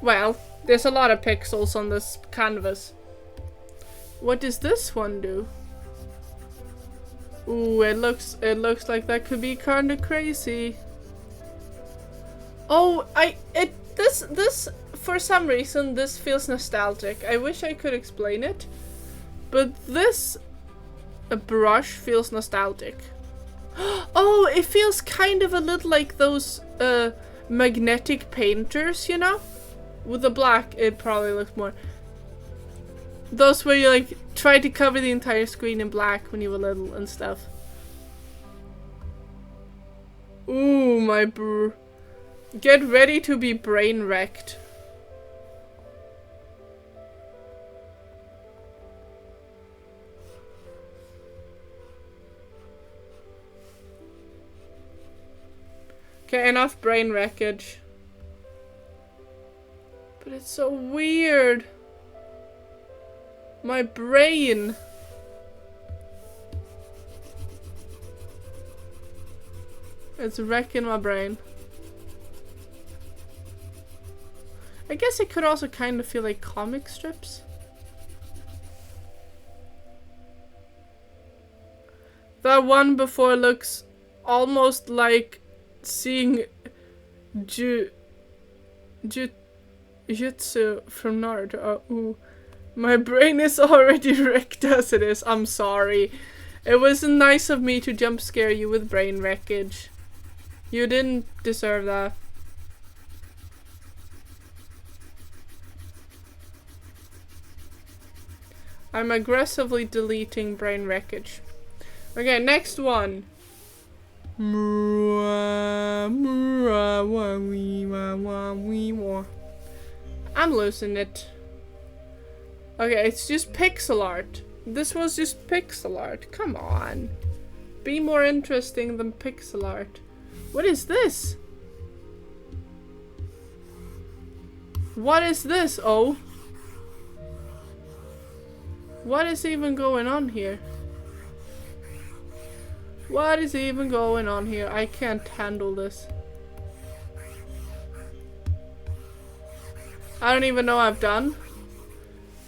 well, there's a lot of pixels on this canvas. What does this one do? Ooh, it looks like that could be kinda crazy. Oh, this for some reason this feels nostalgic. I wish I could explain it, but this brush feels nostalgic. Oh, it feels kind of a little like those magnetic painters, you know? With the black, it probably looks more. Those where you like try to cover the entire screen in black when you were little and stuff. Ooh, my brr. Get ready to be brain wrecked. Okay, enough brain wreckage. But it's so weird. My brain. It's wrecking my brain. I guess it could also kind of feel like comic strips. That one before looks almost like seeing Jutsu from Naruto. Oh, ooh. My brain is already wrecked as it is. I'm sorry. It wasn't nice of me to jump scare you with brain wreckage. You didn't deserve that. I'm aggressively deleting brain wreckage. Okay, next one. I'm losing it. Okay, it's just pixel art. This was just pixel art. Come on. Be more interesting than pixel art. What is this? What is this? Oh. What is even going on here? What is even going on here? I can't handle this. I don't even know what I've done.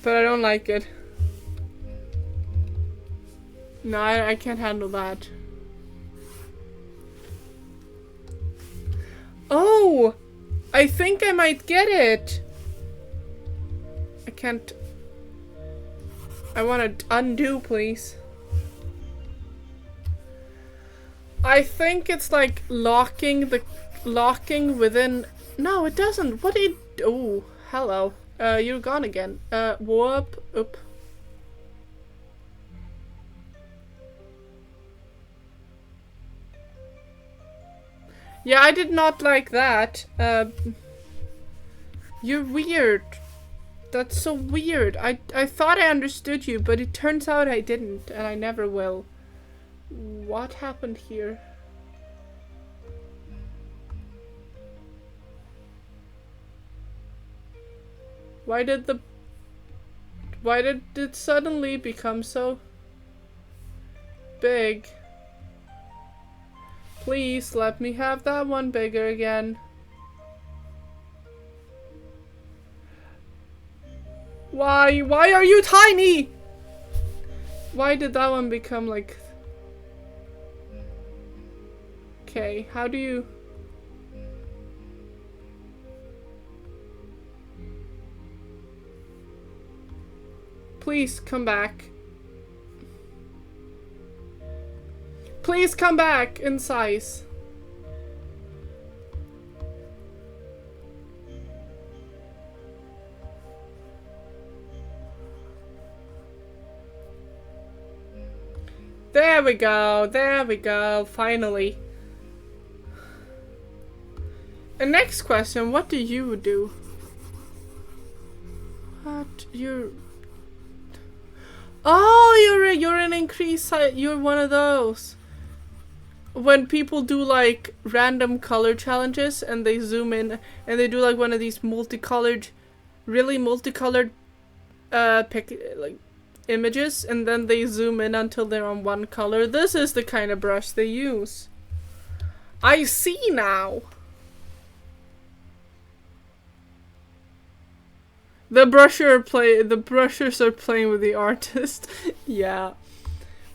But I don't like it. No, I can't handle that. Oh! I think I might get it! I can't... I want to undo, please. I think it's like locking within... No, it doesn't. What did... Oh, hello. You're gone again. Whoop. Oop. Yeah, I did not like that. You're weird. That's so weird. I thought I understood you, but it turns out I didn't, and I never will. What happened here? Why did it suddenly become so big? Please let me have that one bigger again. Why are you tiny? Why did that one become like... Okay, how do you... Please come back. Please come back in size. There we go, finally. And next question, what do you do? What? Oh, you're an increased size. You're one of those. When people do like random color challenges and they zoom in and they do like one of these multicolored, really multicolored, like images, and then they zoom in until they're on one color. This is the kind of brush they use. I see now. The brushers are playing with the artist. Yeah.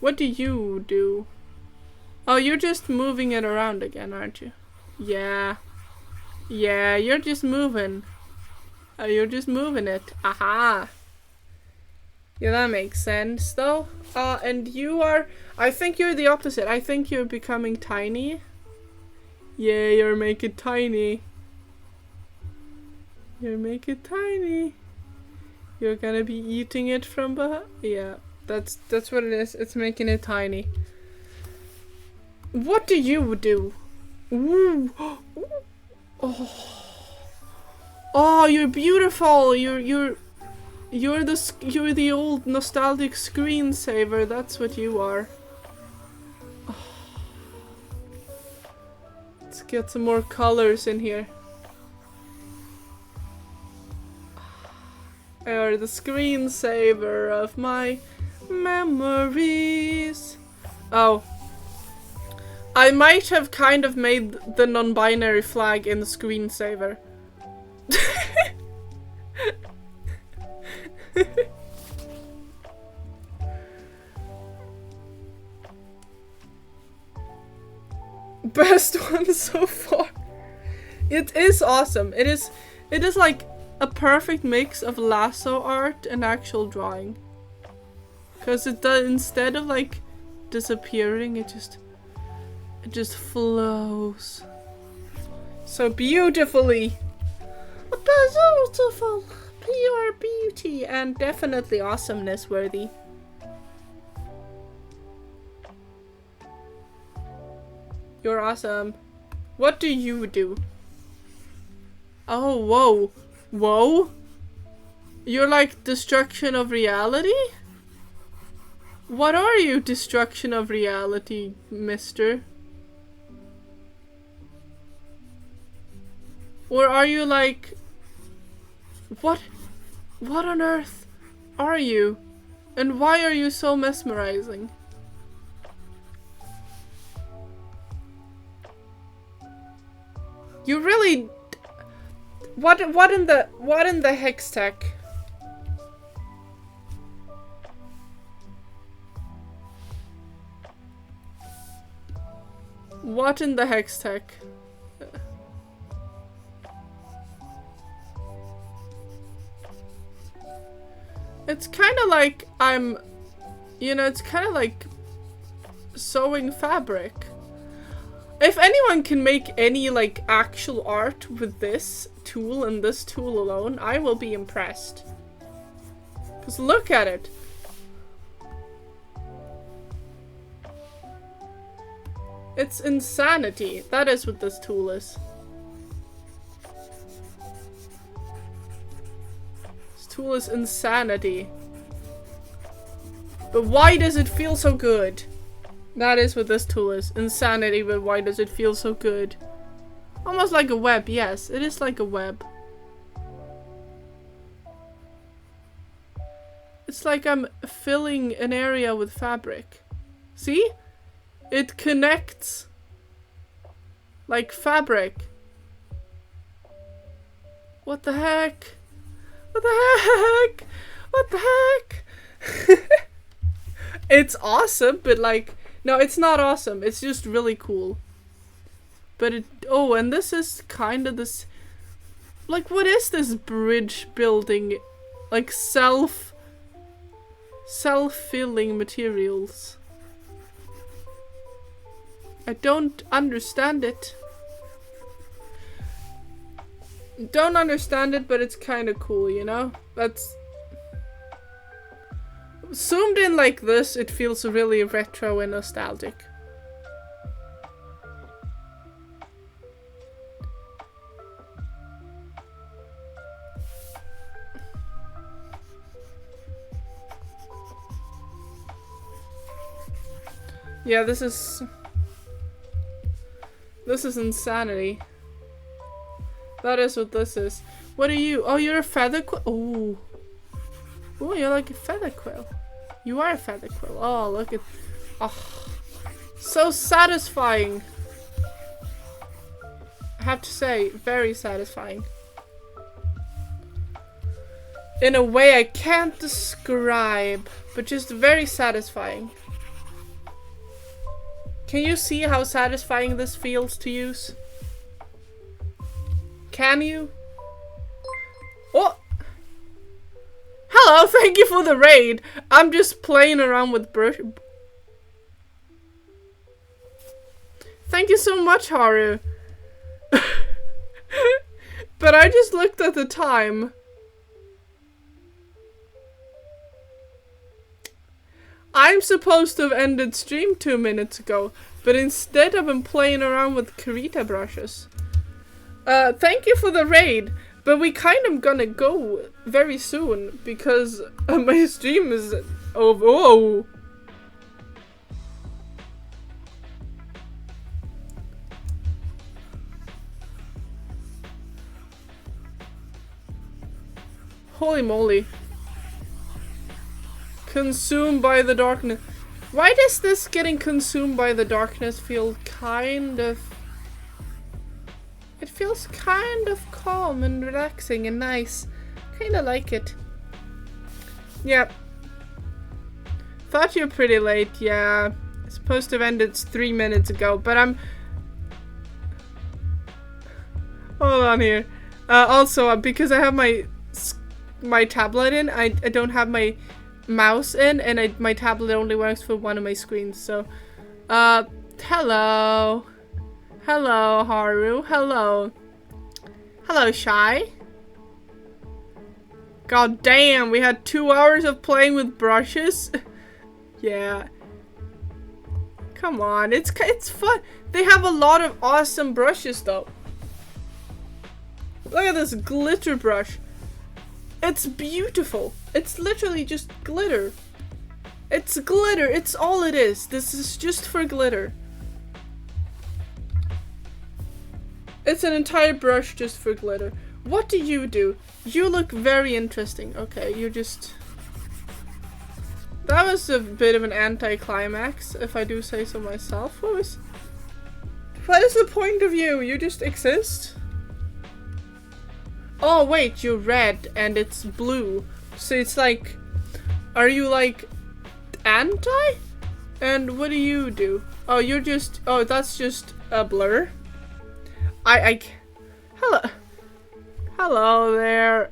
What do you do? Oh, you're just moving it around again, aren't you? Yeah. Yeah, you're just moving. You're just moving it. Aha. Yeah, that makes sense, though. And you are... I think you're the opposite. I think you're becoming tiny. Yeah, you're making tiny. You make it tiny. You're gonna be eating it from behind. Yeah, that's what it is. It's making it tiny. What do you do? Ooh. Oh. Oh, you're beautiful. You're the old nostalgic screensaver. That's what you are. Oh. Let's get some more colors in here. You're the screensaver of my memories. Oh. I might have kind of made the non-binary flag in the screensaver. Best one so far. It is awesome. It is like a perfect mix of lasso art and actual drawing. Cause it does, instead of like disappearing, it just flows so beautifully. Beautiful, pure beauty, and definitely awesomeness worthy. You're awesome. What do you do? Oh, whoa. Whoa? You're like destruction of reality? What are you, destruction of reality, mister? Or are you like... What on earth are you? And why are you so mesmerizing? You really... What in the hex tech? What in the hex tech? It's kind of like I'm, you know, it's kind of like sewing fabric. If anyone can make any like actual art with this tool and this tool alone, I will be impressed. Because look at it. It's insanity. That is what this tool is. Tool is insanity. But why does it feel so good? That is what this tool is. Insanity, but why does it feel so good? Almost like a web, yes. It is like a web. It's like I'm filling an area with fabric. See? It connects like fabric. What the heck? What the heck? What the heck? It's awesome, but like, no, it's not awesome. It's just really cool. But it, oh, and this is kind of this, like, what is this bridge building? Like self-filling materials. I don't understand it. Don't understand it, but it's kind of cool, you know? That's... Zoomed in like this, it feels really retro and nostalgic. Yeah, this is insanity. That is what this is. What are you? Oh, you're a feather quill. Oh. Oh, you're like a feather quill. You are a feather quill. Oh, look at... Oh. So satisfying. I have to say, very satisfying. In a way I can't describe, but just very satisfying. Can you see how satisfying this feels to use? Can you? Oh! Hello, thank you for the raid. I'm just playing around with brush. Thank you so much, Haru. But but I just looked at the time. I'm supposed to have ended stream 2 minutes ago, but instead I've been playing around with Krita brushes. Thank you for the raid, but we kind of gonna go very soon because my stream is over. Oh. Holy moly. Consumed by the darkness. Why does this getting consumed by the darkness feel kind of... It feels kind of calm and relaxing and nice. Kinda like it. Yep. Thought you were pretty late, yeah. Supposed to have ended 3 minutes ago, but I'm... Hold on here. Also, because I have my tablet in, I don't have my mouse in, and my tablet only works for one of my screens, so hello Haru, hello Shy. God damn, we had 2 hours of playing with brushes. Yeah, come on, it's fun. They have a lot of awesome brushes though. Look at this glitter brush. It's beautiful. It's literally just glitter. It's glitter. It's all it is. This is just for glitter. It's an entire brush just for glitter. What do? You look very interesting. Okay, you just... That was a bit of an anticlimax, if I do say so myself. What is the point of you? You just exist? Oh wait, you're red and it's blue. So it's like, are you like anti? And what do you do? Oh, you're just, oh, that's just a blur. Hello there,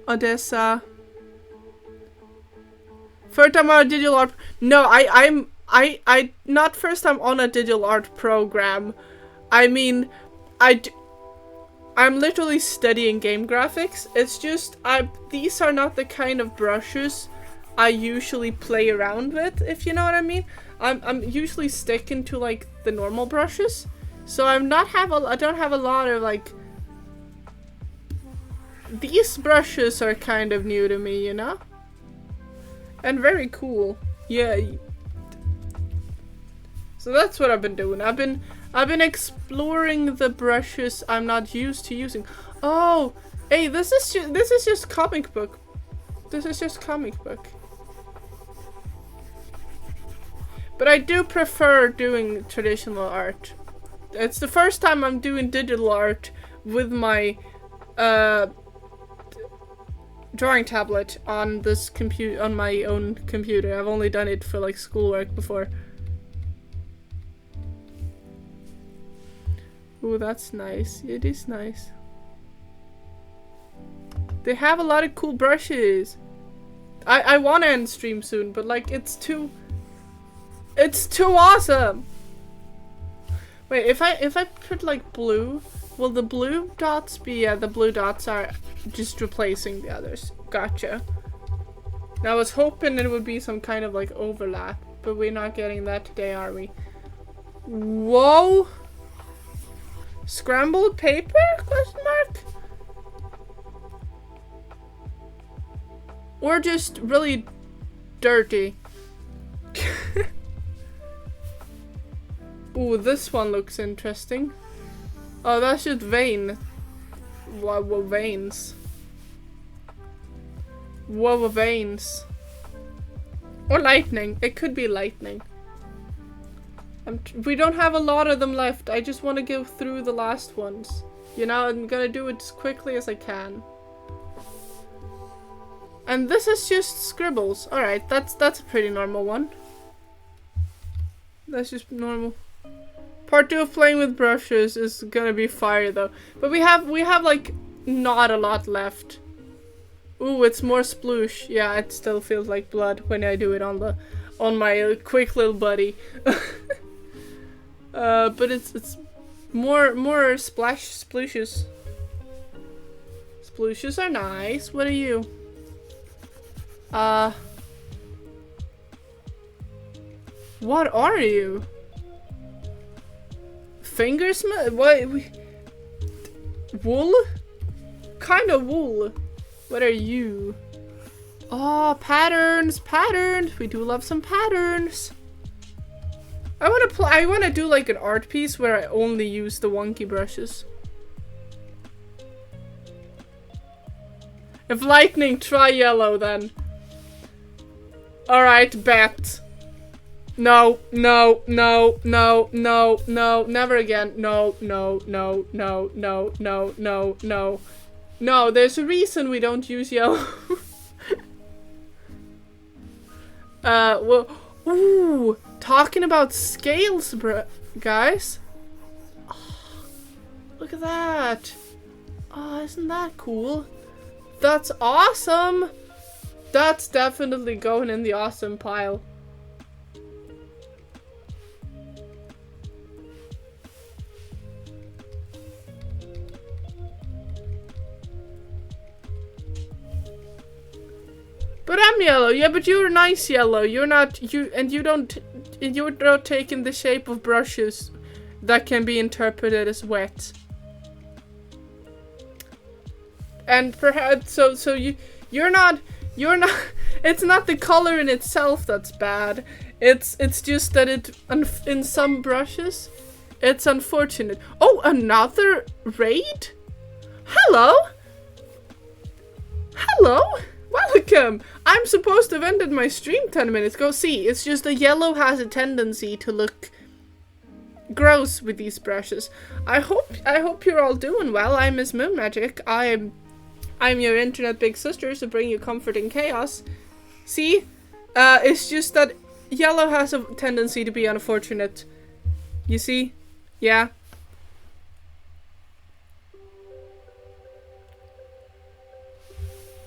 Odessa. First time on a digital art. No, I'm not first time on a digital art program. I mean, I'm literally studying game graphics. It's just, these are not the kind of brushes I usually play around with, if you know what I mean. I'm usually sticking to like the normal brushes. So I don't have a lot of like, these brushes are kind of new to me, you know? And very cool. Yeah. So that's what I've been doing. I've been exploring the brushes I'm not used to using. Oh, hey, this is just comic book. This is just comic book. But I do prefer doing traditional art. It's the first time I'm doing digital art with my drawing tablet on this on my own computer. I've only done it for like schoolwork before. Ooh, that's nice. It is nice. They have a lot of cool brushes. I want to end stream soon, but like it's too awesome. Wait, if I put like blue, will the blue dots be? Yeah, the blue dots are just replacing the others. Gotcha. Now I was hoping it would be some kind of like overlap, but we're not getting that today, are we? Whoa! Scrambled paper? Question mark? Or just really dirty. Ooh, this one looks interesting. Oh, that's just vein. Wow, veins. Whoa, veins. Or lightning. It could be lightning. We don't have a lot of them left. I just want to go through the last ones. You know, I'm gonna do it as quickly as I can. And this is just scribbles. Alright, that's a pretty normal one. That's just normal. Part 2 of playing with brushes is gonna be fire though. But we have like not a lot left. Ooh, it's more sploosh. Yeah, it still feels like blood when I do it on my quick little buddy. But it's More splash splooshes. Splooshes are nice. What are you? What are you? Fingers? What? Wool? Kind of wool. What are you? Oh, patterns, patterns. We do love some patterns. I wanna do like an art piece where I only use the wonky brushes. If lightning, try yellow then. Alright, bet. No, no, no, no, no, no, never again. No, no, no, no, no, no, no, no. No, there's a reason we don't use yellow. Well, ooh, talking about scales, guys. Oh, look at that. Oh, isn't that cool? That's awesome. That's definitely going in the awesome pile. But I'm yellow. Yeah, but you're nice yellow. You're not you're not taking the shape of brushes that can be interpreted as wet. And perhaps so you're not it's not the color in itself that's bad. It's just that in some brushes it's unfortunate. Oh, another raid? Hello? Hello? Welcome! I'm supposed to have ended my stream 10 minutes ago. See, it's just the yellow has a tendency to look gross with these brushes. I hope you're all doing well. I'm Miss Moon Magic. I'm your internet big sister to bring you comfort in chaos. See? It's just that yellow has a tendency to be unfortunate. You see? Yeah.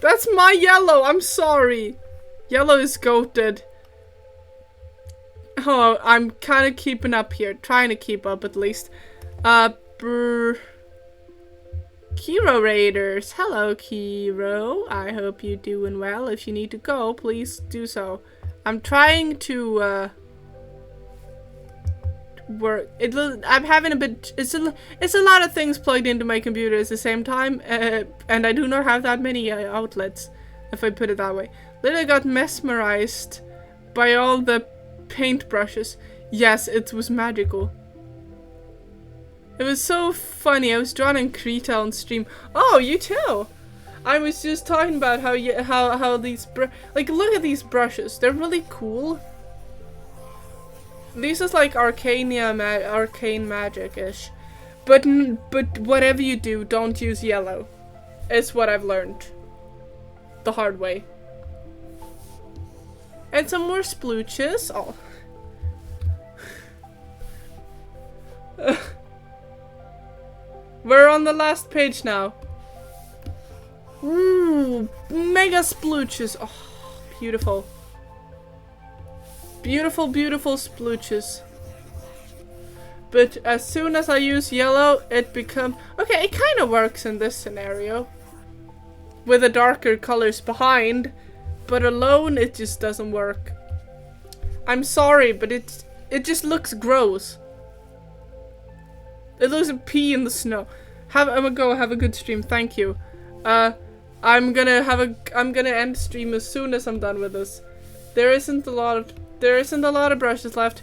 That's my yellow. I'm sorry. Yellow is goated. Oh, I'm kind of keeping up here. Trying to keep up at least. Kiro Raiders. Hello, Kiro. I hope you're doing well. If you need to go, please do so. I'm trying to work. I'm having a bit. It's a lot of things plugged into my computer at the same time, and I do not have that many outlets, if I put it that way. Literally got mesmerized by all the paintbrushes. Yes, it was magical. It was so funny. I was drawing Krita on stream. Oh, you too. I was just talking about how these like, look at these brushes. They're really cool. This is like arcane magic-ish. But whatever you do, don't use yellow. It's what I've learned. The hard way. And some more splooches. Oh. We're on the last page now. Ooh, mega splooches. Oh, beautiful. Beautiful, beautiful splooches. But as soon as I use yellow, it becomes... Okay, it kind of works in this scenario. With the darker colors behind. But alone, it just doesn't work. I'm sorry, but it just looks gross. It looks like pee in the snow. I'm gonna go have a good stream, thank you. I'm gonna end stream as soon as I'm done with this. There isn't a lot of brushes left.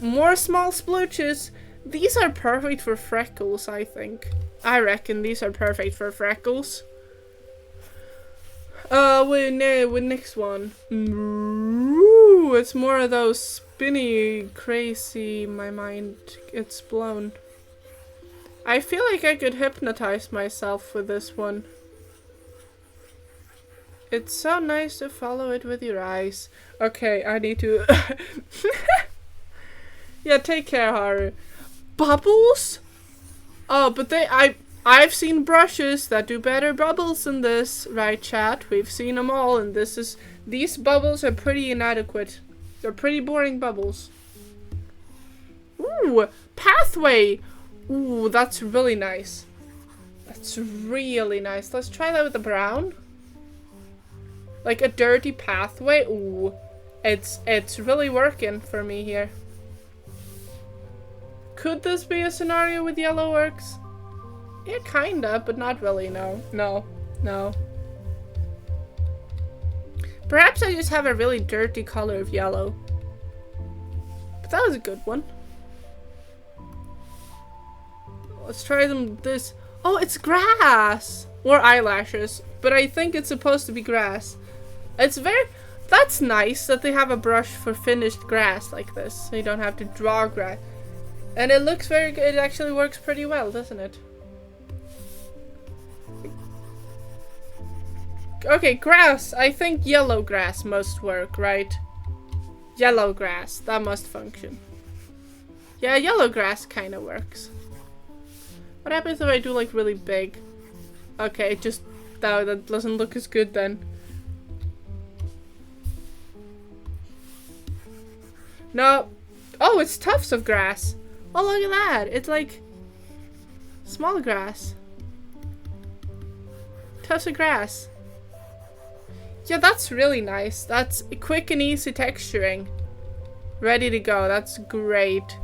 More small splooches. These are perfect for freckles, I think. I reckon these are perfect for freckles. With next one. Ooh, it's more of those spinny, crazy, my mind gets blown. I feel like I could hypnotize myself with this one. It's so nice to follow it with your eyes. Okay, I need to... Yeah, take care, Haru. Bubbles? Oh, but I've seen brushes that do better bubbles than this, right, chat? We've seen them all, and these bubbles are pretty inadequate. They're pretty boring bubbles. Ooh, pathway. Ooh, that's really nice. That's really nice. Let's try that with the brown. Like a dirty pathway. Ooh, it's really working for me here. Could this be a scenario with yellow works? Yeah, kinda, but not really. No, no, no. Perhaps I just have a really dirty color of yellow. But that was a good one. Let's try them this. Oh, it's grass! Or eyelashes. But I think it's supposed to be grass. It's very... That's nice that they have a brush for finished grass like this. So you don't have to draw grass. And it looks very good. It actually works pretty well, doesn't it? Okay, grass. I think yellow grass must work, right? Yellow grass. That must function. Yeah, yellow grass kind of works. What happens if I do like really big? Okay, just... that doesn't look as good then. No. Oh, it's tufts of grass. Oh, look at that. It's like... small grass. Tufts of grass. Yeah, that's really nice. That's quick and easy texturing. Ready to go. That's great.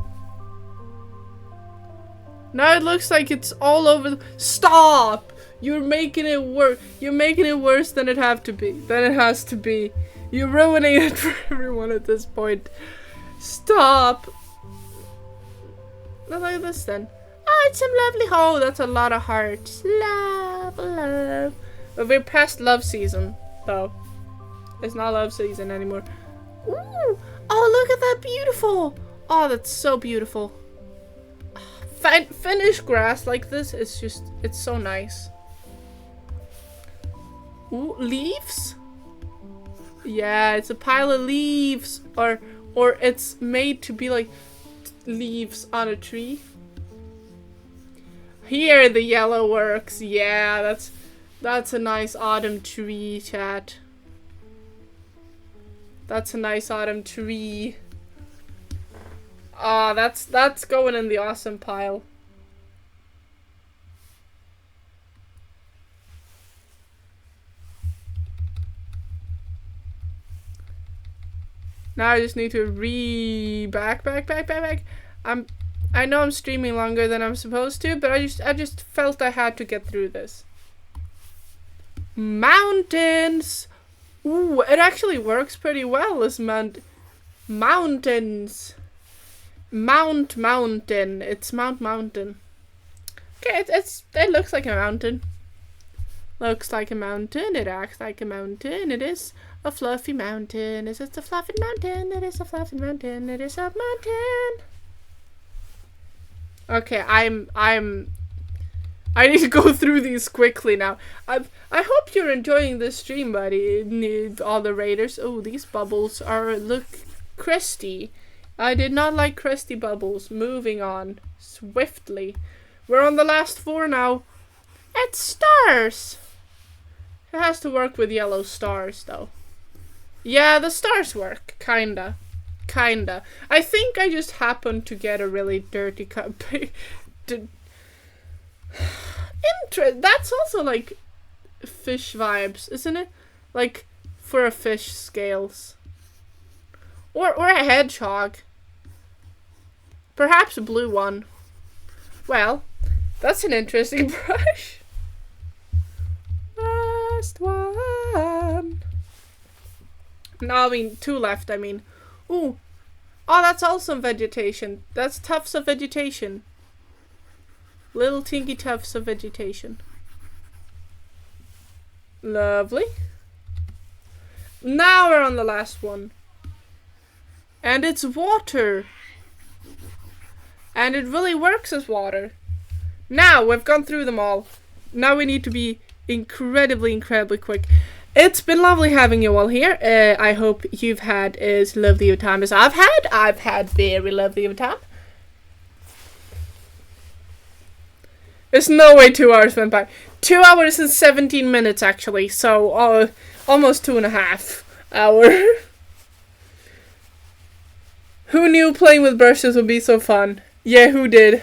Now it looks like it's all over the— Stop! You're making it worse. You're making it worse than it have to be. Than it has to be. You're ruining it for everyone at this point. Stop! Look at this then. Oh, it's some lovely— oh, that's a lot of hearts. Love, love. But we're past love season. Though. It's not love season anymore. Ooh! Oh, look at that beautiful! Oh, that's so beautiful. Finished grass like this is just... it's so nice. Ooh, leaves? Yeah, it's a pile of leaves. Or it's made to be like leaves on a tree. Here the yellow works. Yeah, that's a nice autumn tree, chat. That's a nice autumn tree. Ah, that's going in the awesome pile. Now I just need to back. I know I'm streaming longer than I'm supposed to, but I just felt I had to get through this. Mountains. Ooh, it actually works pretty well as mountains. Mountain. It's Mountain. Okay, it looks like a mountain. Looks like a mountain. It acts like a mountain. It is a fluffy mountain. Is it a fluffy mountain? It is a fluffy mountain. It is a mountain. Okay, I need to go through these quickly now. I hope you're enjoying this stream, buddy. All the raiders. Oh, these bubbles look crusty. I did not like crusty bubbles. Moving on swiftly. We're on the last 4 now. It's stars. It has to work with yellow stars, though. Yeah, the stars work. Kinda. I think I just happened to get a really dirty cup. That's also like fish vibes, isn't it? Like for a fish scales. Or a hedgehog. Perhaps a blue one. Well, that's an interesting brush. Last one. No, I mean 2 left, I mean. Ooh. Oh, that's also vegetation. That's tufts of vegetation. Little tinky tufts of vegetation. Lovely. Now we're on the last one. And it's water. And it really works as water. Now, we've gone through them all. Now we need to be incredibly quick. It's been lovely having you all here. I hope you've had as lovely a time as I've had. I've had very lovely of a time. There's no way 2 hours went by. 2 hours and 17 minutes, actually. So, almost 2.5 hours. Who knew playing with brushes would be so fun? Yeah, who did?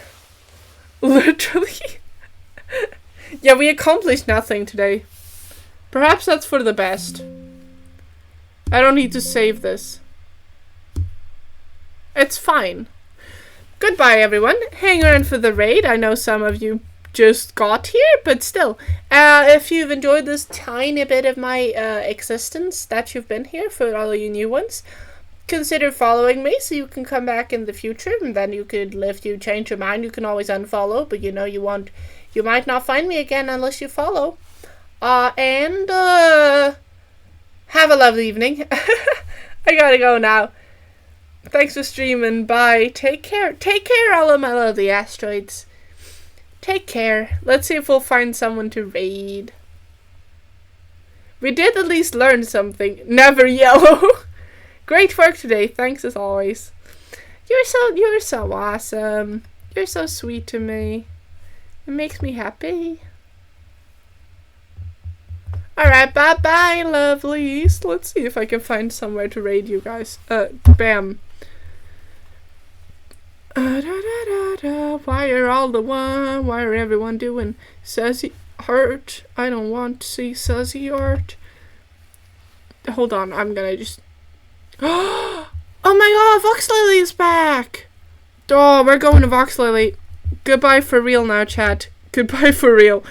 Literally. Yeah, we accomplished nothing today. Perhaps that's for the best. I don't need to save this. It's fine. Goodbye, everyone. Hang around for the raid. I know some of you just got here, but still. If you've enjoyed this tiny bit of my existence that you've been here, for all you new ones, consider following me so you can come back in the future, and then you could, if you change your mind, you can always unfollow, but you know you might not find me again unless you follow. And have a lovely evening. I gotta go now. Thanks for streaming. Bye. Take care. Take care, all of my lovely asteroids. Take care. Let's see if we'll find someone to raid. We did at least learn something. Never yellow. Great work today. Thanks as always. You're so awesome. You're so sweet to me. It makes me happy. Alright, bye-bye, lovelies. Let's see if I can find somewhere to raid you guys. Bam. Why are all the one? Why are everyone doing sussy art? I don't want to see sussy art. Hold on, I'm gonna just... Oh my god, Vox Lily is back! Oh, we're going to Vox Lily. Goodbye for real now, chat. Goodbye for real.